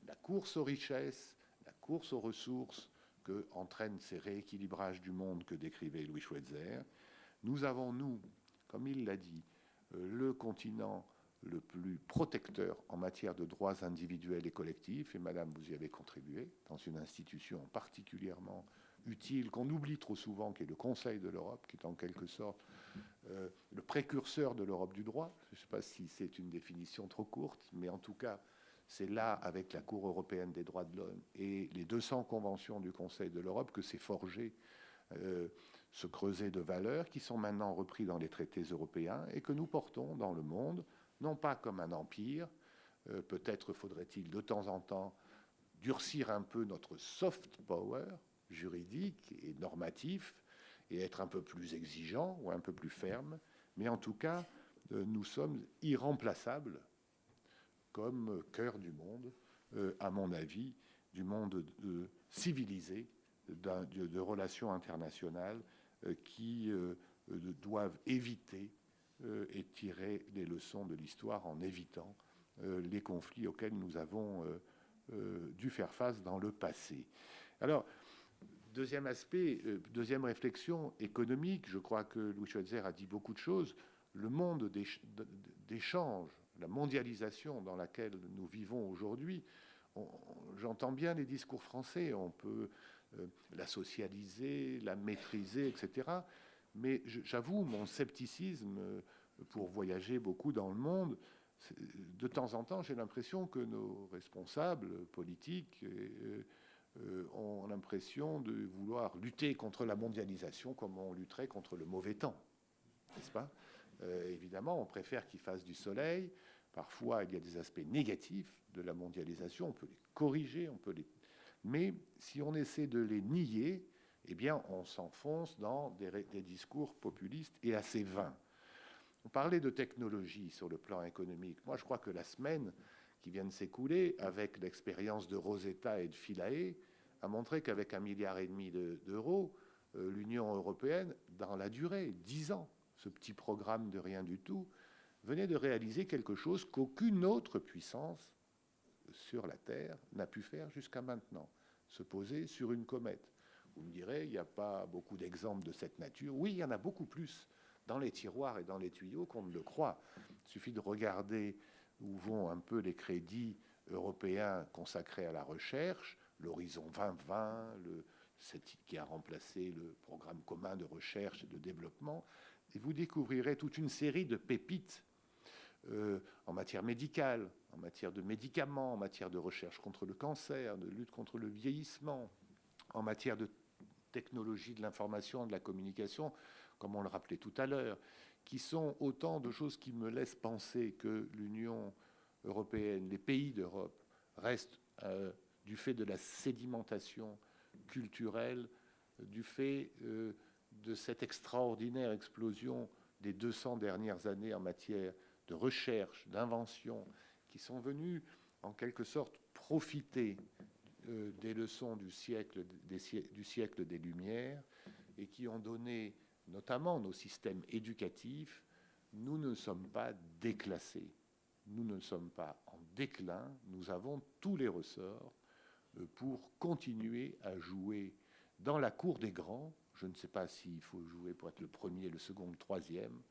[SPEAKER 3] la course aux richesses, la course aux ressources que entraînent ces rééquilibrages du monde que décrivait Louis Schweitzer. Nous avons, nous, comme il l'a dit, le continent le plus protecteur en matière de droits individuels et collectifs, et Madame, vous y avez contribué, dans une institution particulièrement utile, qu'on oublie trop souvent, qui est le Conseil de l'Europe, qui est en quelque sorte le précurseur de l'Europe du droit. Je ne sais pas si c'est une définition trop courte, mais en tout cas, c'est là, avec la Cour européenne des droits de l'homme et les 200 conventions du Conseil de l'Europe, que s'est forgé ce creuset de valeurs qui sont maintenant repris dans les traités européens et que nous portons dans le monde, non pas comme un empire. Peut-être faudrait-il de temps en temps durcir un peu notre soft power juridique et normatif et être un peu plus exigeant ou un peu plus ferme. Mais en tout cas, nous sommes irremplaçables comme cœur du monde, à mon avis, du monde civilisé, de relations internationales qui doivent éviter et tirer les leçons de l'histoire en évitant les conflits auxquels nous avons dû faire face dans le passé. Alors, deuxième aspect, deuxième réflexion économique, je crois que Louis Schweitzer a dit beaucoup de choses. Le monde d'échange, la mondialisation dans laquelle nous vivons aujourd'hui, j'entends bien les discours français, on peut la socialiser, la maîtriser, etc. Mais j'avoue mon scepticisme pour voyager beaucoup dans le monde. De temps en temps, j'ai l'impression que nos responsables politiques ont l'impression de vouloir lutter contre la mondialisation comme on lutterait contre le mauvais temps, n'est-ce pas ? Évidemment, on préfère qu'il fasse du soleil. Parfois, il y a des aspects négatifs de la mondialisation. On peut les corriger, mais si on essaie de les nier, eh bien, on s'enfonce dans des discours populistes et assez vains. On parlait de technologie sur le plan économique. Moi, je crois que la semaine qui vient de s'écouler, avec l'expérience de Rosetta et de Philae, a montré qu'avec 1,5 milliard d'euros, l'Union européenne, dans la durée, 10 ans, ce petit programme de rien du tout, venait de réaliser quelque chose qu'aucune autre puissance sur la Terre n'a pu faire jusqu'à maintenant, se poser sur une comète. Vous me direz, il n'y a pas beaucoup d'exemples de cette nature. Oui, il y en a beaucoup plus dans les tiroirs et dans les tuyaux qu'on ne le croit. Il suffit de regarder où vont un peu les crédits européens consacrés à la recherche, l'Horizon 2020, qui a remplacé le programme commun de recherche et de développement, et vous découvrirez toute une série de pépites en matière médicale, en matière de médicaments, en matière de recherche contre le cancer, de lutte contre le vieillissement, en matière de technologie de l'information et de la communication, comme on le rappelait tout à l'heure, qui sont autant de choses qui me laissent penser que l'Union européenne, les pays d'Europe, restent, du fait de la sédimentation culturelle, du fait de cette extraordinaire explosion des 200 dernières années en matière de recherche, d'invention, qui sont venus en quelque sorte profiter des leçons du siècle des Lumières et qui ont donné notamment nos systèmes éducatifs. Nous ne sommes pas déclassés, nous ne sommes pas en déclin, nous avons tous les ressorts pour continuer à jouer dans la cour des grands. Je ne sais pas s'il faut jouer pour être le premier, le second, le troisième,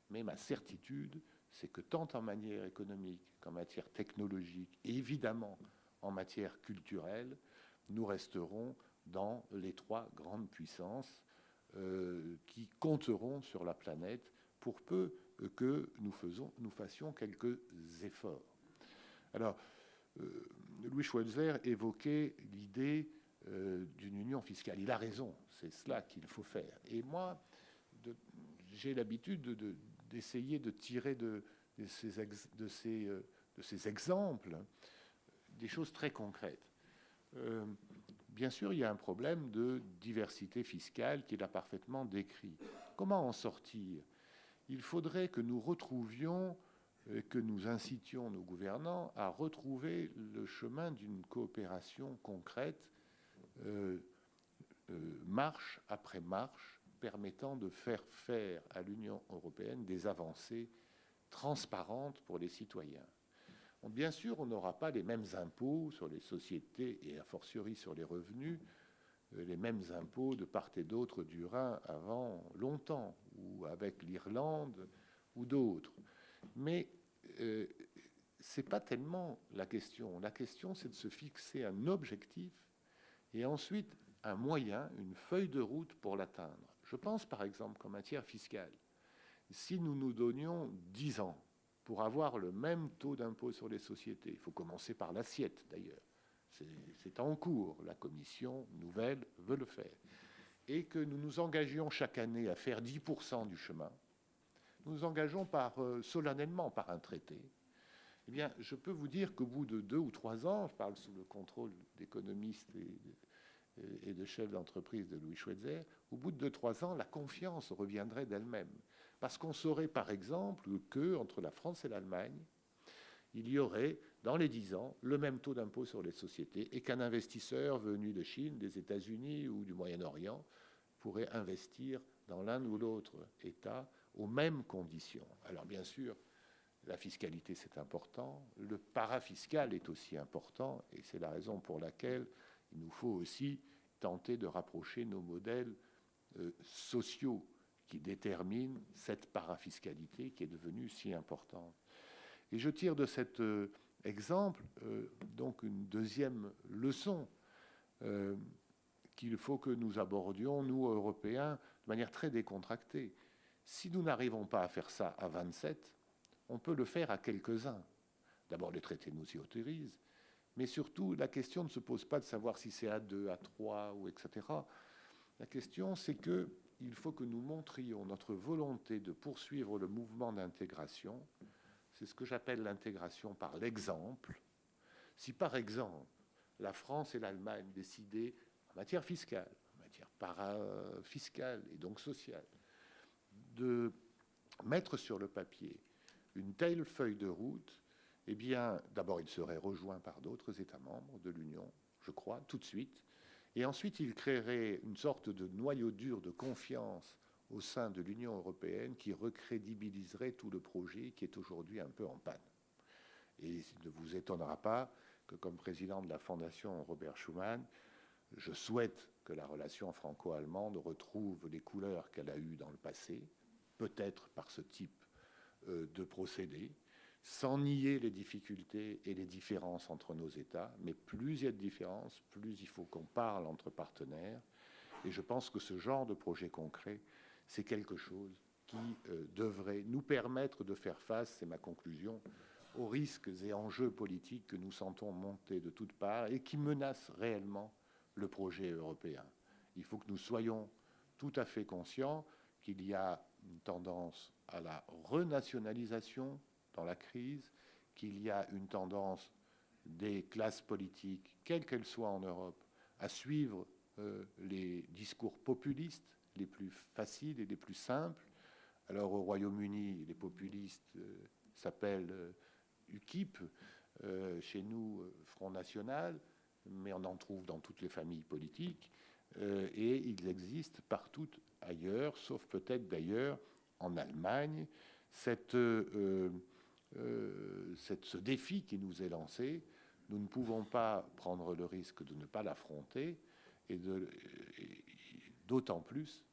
[SPEAKER 3] mais ma certitude, c'est que tant en matière économique qu'en matière technologique, et évidemment en matière culturelle, nous resterons dans les 3 grandes puissances qui compteront sur la planète pour peu que nous fassions quelques efforts. Alors, Louis Schweitzer évoquait l'idée d'une union fiscale. Il a raison, c'est cela qu'il faut faire. Et moi, j'ai l'habitude d'essayer de tirer de ces exemples des choses très concrètes. Bien sûr, il y a un problème de diversité fiscale qu'il a parfaitement décrit. Comment en sortir ? Il faudrait que nous retrouvions, que nous incitions nos gouvernants à retrouver le chemin d'une coopération concrète, marche après marche, permettant de faire à l'Union européenne des avancées transparentes pour les citoyens. Bien sûr, on n'aura pas les mêmes impôts sur les sociétés et a fortiori sur les revenus, les mêmes impôts de part et d'autre du Rhin avant longtemps, ou avec l'Irlande ou d'autres. Mais ce n'est pas tellement la question. La question, c'est de se fixer un objectif et ensuite un moyen, une feuille de route pour l'atteindre. Je pense par exemple qu'en matière fiscale, si nous nous donnions 10 ans pour avoir le même taux d'impôt sur les sociétés, il faut commencer par l'assiette d'ailleurs, c'est en cours, la commission nouvelle veut le faire, et que nous nous engagions chaque année à faire 10% du chemin, nous nous engageons solennellement par un traité, eh bien, je peux vous dire qu'au bout de 2 ou 3 ans, je parle sous le contrôle d'économistes et de chefs d'entreprise de Louis Schweitzer, au bout de 2-3 ans, la confiance reviendrait d'elle-même. Parce qu'on saurait, par exemple, qu'entre la France et l'Allemagne, il y aurait, dans les 10 ans, le même taux d'impôt sur les sociétés et qu'un investisseur venu de Chine, des États-Unis ou du Moyen-Orient pourrait investir dans l'un ou l'autre État aux mêmes conditions. Alors bien sûr, la fiscalité, c'est important. Le parafiscal est aussi important et c'est la raison pour laquelle il nous faut aussi tenter de rapprocher nos modèles sociaux qui déterminent cette parafiscalité qui est devenue si importante. Et je tire de cet exemple donc une deuxième leçon qu'il faut que nous abordions, nous, Européens, de manière très décontractée. Si nous n'arrivons pas à faire ça à 27, on peut le faire à quelques-uns. D'abord, les traités nous y autorisent, mais surtout, la question ne se pose pas de savoir si c'est à 2, à 3, ou etc. La question, c'est qu'il faut que nous montrions notre volonté de poursuivre le mouvement d'intégration. C'est ce que j'appelle l'intégration par l'exemple. Si, par exemple, la France et l'Allemagne décidaient, en matière fiscale, en matière parafiscale et donc sociale, de mettre sur le papier une telle feuille de route, eh bien, d'abord, il serait rejoint par d'autres États membres de l'Union, je crois, tout de suite. Et ensuite, il créerait une sorte de noyau dur de confiance au sein de l'Union européenne qui recrédibiliserait tout le projet qui est aujourd'hui un peu en panne. Et il ne vous étonnera pas que, comme président de la Fondation Robert Schuman, je souhaite que la relation franco-allemande retrouve les couleurs qu'elle a eues dans le passé, peut-être par ce type de procédé, sans nier les difficultés et les différences entre nos États, mais plus il y a de différences, plus il faut qu'on parle entre partenaires. Et je pense que ce genre de projet concret, c'est quelque chose qui devrait nous permettre de faire face, c'est ma conclusion, aux risques et enjeux politiques que nous sentons monter de toutes parts et qui menacent réellement le projet européen. Il faut que nous soyons tout à fait conscients qu'il y a une tendance à la renationalisation dans la crise, qu'il y a une tendance des classes politiques, quelles qu'elles soient en Europe, à suivre les discours populistes les plus faciles et les plus simples. Alors au Royaume-Uni, les populistes s'appellent UKIP, chez nous Front National, mais on en trouve dans toutes les familles politiques, et ils existent partout ailleurs, sauf peut-être d'ailleurs en Allemagne. Ce défi qui nous est lancé, nous ne pouvons pas prendre le risque de ne pas l'affronter, et d'autant plus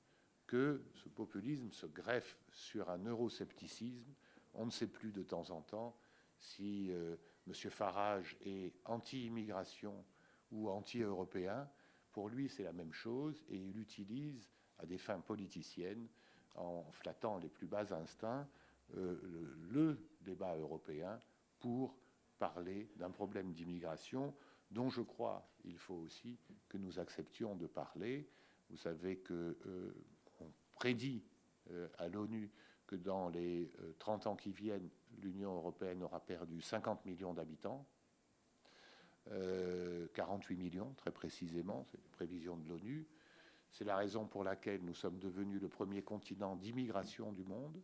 [SPEAKER 3] que ce populisme se greffe sur un euroscepticisme. On ne sait plus de temps en temps si M. Farage est anti-immigration ou anti-européen. Pour lui, c'est la même chose, et il l'utilise à des fins politiciennes, en flattant les plus bas instincts, le débat européen pour parler d'un problème d'immigration dont je crois il faut aussi que nous acceptions de parler. Vous savez qu'on prédit à l'ONU que dans les 30 ans qui viennent, l'Union européenne aura perdu 50 millions d'habitants, 48 millions très précisément, c'est les prévisions de l'ONU. C'est la raison pour laquelle nous sommes devenus le premier continent d'immigration du monde,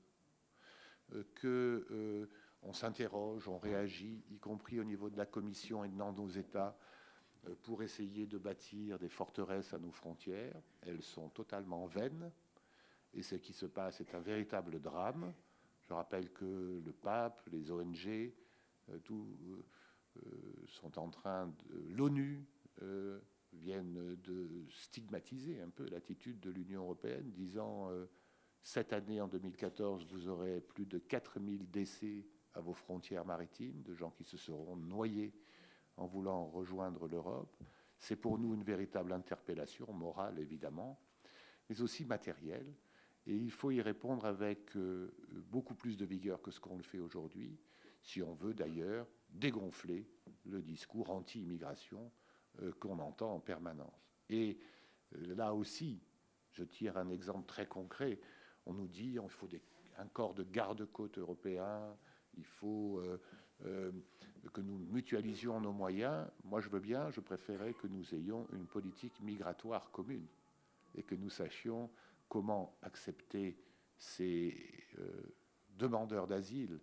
[SPEAKER 3] qu'on s'interroge, on réagit, y compris au niveau de la Commission et dans nos États, pour essayer de bâtir des forteresses à nos frontières. Elles sont totalement vaines, et ce qui se passe est un véritable drame. Je rappelle que le pape, les ONG, sont en train de... L'ONU viennent de stigmatiser un peu l'attitude de l'Union européenne, disant cette année, en 2014, vous aurez plus de 4000 décès à vos frontières maritimes, de gens qui se seront noyés en voulant rejoindre l'Europe. C'est pour nous une véritable interpellation morale, évidemment, mais aussi matérielle. Et il faut y répondre avec beaucoup plus de vigueur que ce qu'on le fait aujourd'hui, si on veut d'ailleurs dégonfler le discours anti-immigration qu'on entend en permanence. Et là aussi, Je tire un exemple très concret. On nous dit qu'il faut un corps de garde-côte européen, il faut que nous mutualisions nos moyens. Moi, je veux bien, je préférais que nous ayons une politique migratoire commune et que nous sachions comment accepter ces demandeurs d'asile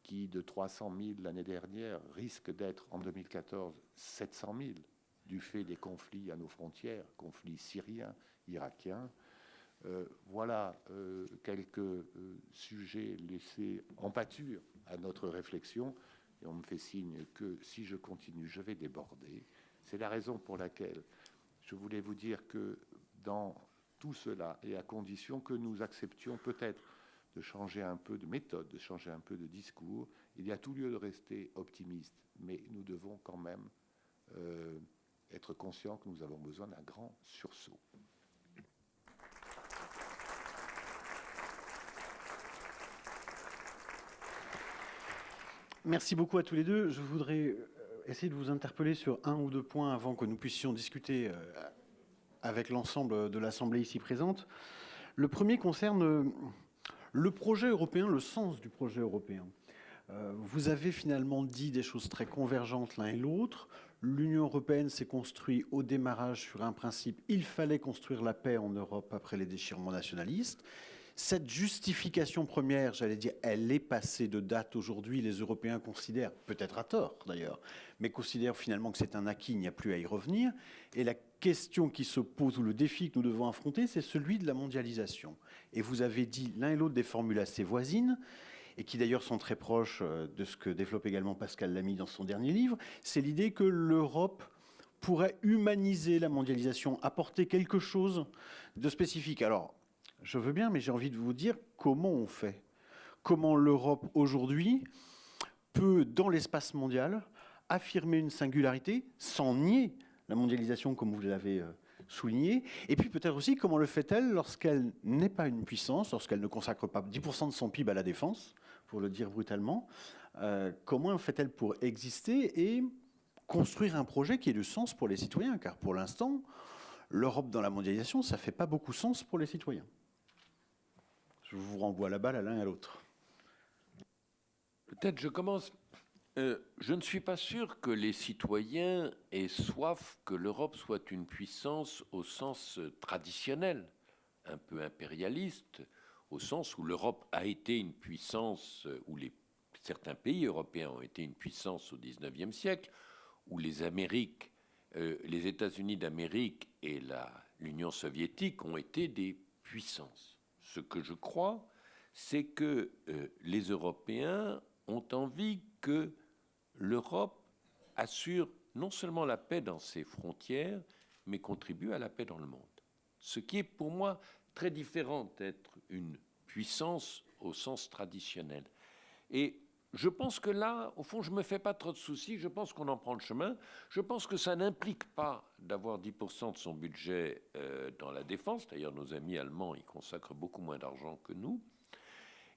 [SPEAKER 3] qui, de 300 000 l'année dernière, risquent d'être en 2014 700 000 du fait des conflits à nos frontières, conflits syriens, irakiens. Voilà quelques sujets laissés en pâture à notre réflexion. Et on me fait signe que si je continue, je vais déborder. C'est la raison pour laquelle je voulais vous dire que dans tout cela, et à condition que nous acceptions peut-être de changer un peu de méthode, de changer un peu de discours, il y a tout lieu de rester optimiste, mais nous devons quand même être conscients que nous avons besoin d'un grand sursaut.
[SPEAKER 1] Merci beaucoup à tous les deux. Je voudrais essayer de vous interpeller sur un ou deux points avant que nous puissions discuter avec l'ensemble de l'Assemblée ici présente. Le premier concerne le projet européen, le sens du projet européen. Vous avez finalement dit des choses très convergentes l'un et l'autre. L'Union européenne s'est construite au démarrage sur un principe: il fallait construire la paix en Europe après les déchirements nationalistes. Cette justification première, j'allais dire, elle est passée de date aujourd'hui. Les Européens considèrent, peut-être à tort d'ailleurs, mais considèrent finalement que c'est un acquis, il n'y a plus à y revenir. Et la question qui se pose, ou le défi que nous devons affronter, c'est celui de la mondialisation. Et vous avez dit l'un et l'autre des formules assez voisines, et qui d'ailleurs sont très proches de ce que développe également Pascal Lamy dans son dernier livre, c'est l'idée que l'Europe pourrait humaniser la mondialisation, apporter quelque chose de spécifique. Alors, je veux bien, mais j'ai envie de vous dire comment on fait. Comment l'Europe, aujourd'hui, peut, dans l'espace mondial, affirmer une singularité sans nier la mondialisation, comme vous l'avez souligné. Et puis peut-être aussi, comment le fait-elle lorsqu'elle n'est pas une puissance, lorsqu'elle ne consacre pas 10% de son PIB à la défense, pour le dire brutalement. Comment fait-elle pour exister et construire un projet qui ait du sens pour les citoyens? Car pour l'instant, l'Europe dans la mondialisation, ça ne fait pas beaucoup sens pour les citoyens. Je vous renvoie la balle à l'un et à l'autre.
[SPEAKER 2] Peut-être je commence. Je ne suis pas sûr que les citoyens aient soif que l'Europe soit une puissance au sens traditionnel, un peu impérialiste, au sens où l'Europe a été une puissance, où certains pays européens ont été une puissance au XIXe siècle, où les Amériques, les États-Unis d'Amérique et l'Union soviétique ont été des puissances. Ce que je crois, c'est que les Européens ont envie que l'Europe assure non seulement la paix dans ses frontières, mais contribue à la paix dans le monde. Ce qui est pour moi très différent d'être une puissance au sens traditionnel. Et je pense que là, au fond, je ne me fais pas trop de soucis, je pense qu'on en prend le chemin. Je pense que ça n'implique pas d'avoir 10% de son budget dans la défense. D'ailleurs, nos amis allemands y consacrent beaucoup moins d'argent que nous.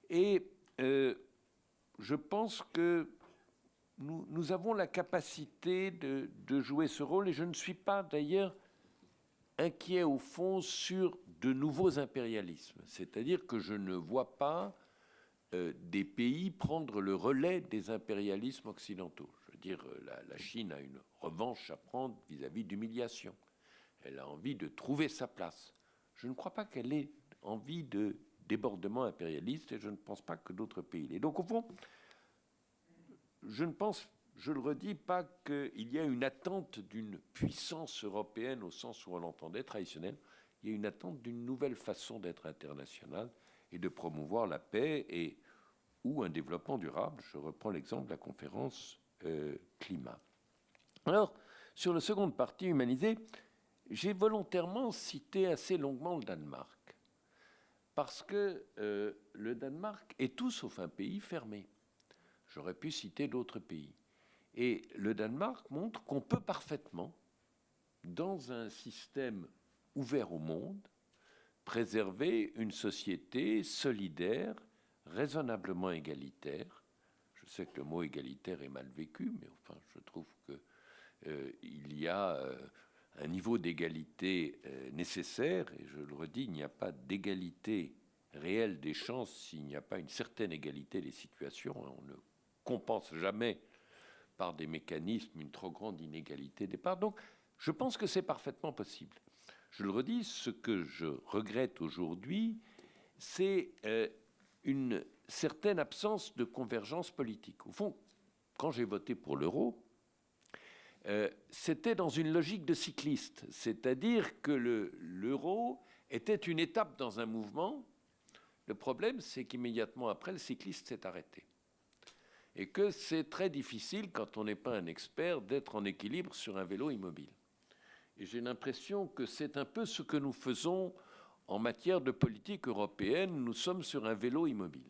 [SPEAKER 2] Et je pense que nous avons la capacité de jouer ce rôle. Et je ne suis pas d'ailleurs inquiet au fond sur de nouveaux impérialismes. C'est-à-dire que je ne vois pas des pays prendre le relais des impérialismes occidentaux. Je veux dire, la Chine a une revanche à prendre vis-à-vis d'humiliation. Elle a envie de trouver sa place. Je ne crois pas qu'elle ait envie de débordement impérialiste et je ne pense pas que d'autres pays l'aient. Donc au fond, je ne pense, je le redis, pas qu'il y a une attente d'une puissance européenne au sens où on l'entendait traditionnelle. Il y a une attente d'une nouvelle façon d'être internationale et de promouvoir la paix ou un développement durable. Je reprends l'exemple de la conférence climat. Alors, sur la seconde partie, humanisée, j'ai volontairement cité assez longuement le Danemark, parce que le Danemark est tout sauf un pays fermé. J'aurais pu citer d'autres pays. Et le Danemark montre qu'on peut parfaitement, dans un système ouvert au monde, préserver une société solidaire, raisonnablement égalitaire. Je sais que le mot égalitaire est mal vécu, mais enfin, je trouve qu'il y a un niveau d'égalité nécessaire. Et je le redis, il n'y a pas d'égalité réelle des chances s'il n'y a pas une certaine égalité des situations. On ne compense jamais par des mécanismes une trop grande inégalité des parts. Donc, je pense que c'est parfaitement possible. Je le redis, ce que je regrette aujourd'hui, c'est une certaine absence de convergence politique. Au fond, quand j'ai voté pour l'euro, c'était dans une logique de cycliste, c'est-à-dire que l'euro était une étape dans un mouvement. Le problème, c'est qu'immédiatement après, le cycliste s'est arrêté. Et que c'est très difficile, quand on n'est pas un expert, d'être en équilibre sur un vélo immobile. Et j'ai l'impression que c'est un peu ce que nous faisons en matière de politique européenne. Nous sommes sur un vélo immobile.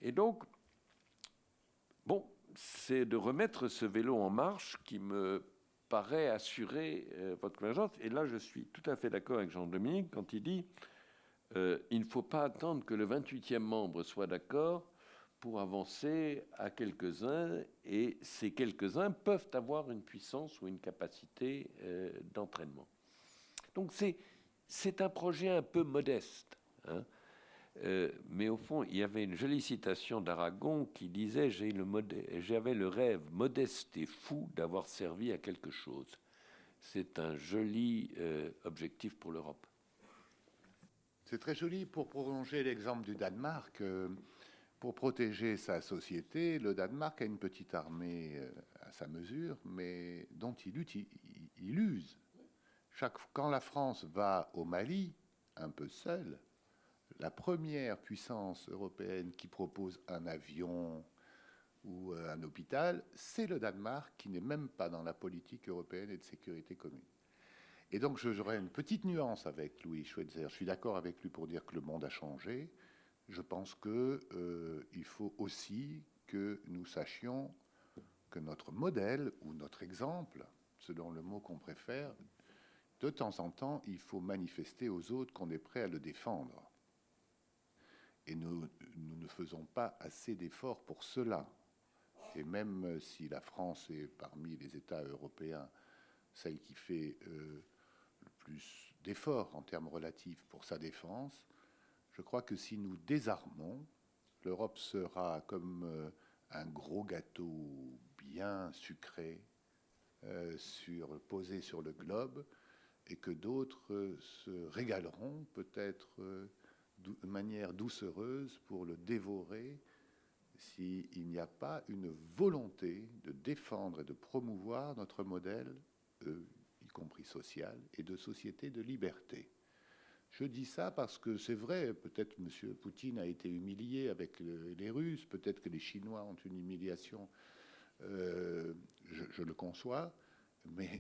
[SPEAKER 2] Et donc, bon, c'est de remettre ce vélo en marche qui me paraît assurer votre convergence. Et là, je suis tout à fait d'accord avec Jean-Dominique quand il dit il ne faut pas attendre que le 28e membre soit d'accord pour avancer à quelques-uns, et ces quelques-uns peuvent avoir une puissance ou une capacité d'entraînement. Donc c'est un projet un peu modeste, hein. Mais au fond, il y avait une jolie citation d'Aragon qui disait « J'avais le rêve modeste et fou d'avoir servi à quelque chose ». C'est un joli objectif pour l'Europe.
[SPEAKER 3] C'est très joli. Pour prolonger l'exemple du Danemark, pour protéger sa société, le Danemark a une petite armée à sa mesure, mais dont il use. Quand la France va au Mali, un peu seule, la première puissance européenne qui propose un avion ou un hôpital, c'est le Danemark, qui n'est même pas dans la politique européenne et de sécurité commune. Et donc, j'aurais une petite nuance avec Louis Schweitzer. Je suis d'accord avec lui pour dire que le monde a changé. Je pense qu'il faut aussi que nous sachions que notre modèle ou notre exemple, selon le mot qu'on préfère, de temps en temps, il faut manifester aux autres qu'on est prêt à le défendre. Et nous ne faisons pas assez d'efforts pour cela. Et même si la France est parmi les États européens celle qui fait le plus d'efforts en termes relatifs pour sa défense, je crois que si nous désarmons, l'Europe sera comme un gros gâteau bien sucré posé sur le globe, et que d'autres se régaleront peut-être de manière doucereuse pour le dévorer s'il n'y a pas une volonté de défendre et de promouvoir notre modèle, y compris social, et de société de liberté. Je dis ça parce que c'est vrai, peut-être M. Poutine a été humilié avec les Russes, peut-être que les Chinois ont une humiliation, je le conçois, mais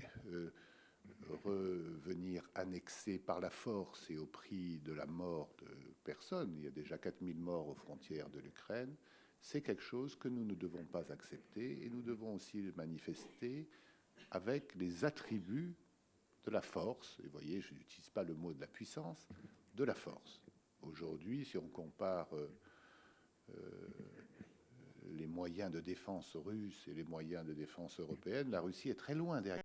[SPEAKER 3] revenir annexer par la force et au prix de la mort de personnes, il y a déjà 4000 morts aux frontières de l'Ukraine, c'est quelque chose que nous ne devons pas accepter, et nous devons aussi le manifester avec les attributs de la force. Et vous voyez, je n'utilise pas le mot de la puissance, de la force. Aujourd'hui, si on compare les moyens de défense russes et les moyens de défense européenne, la Russie est très loin derrière.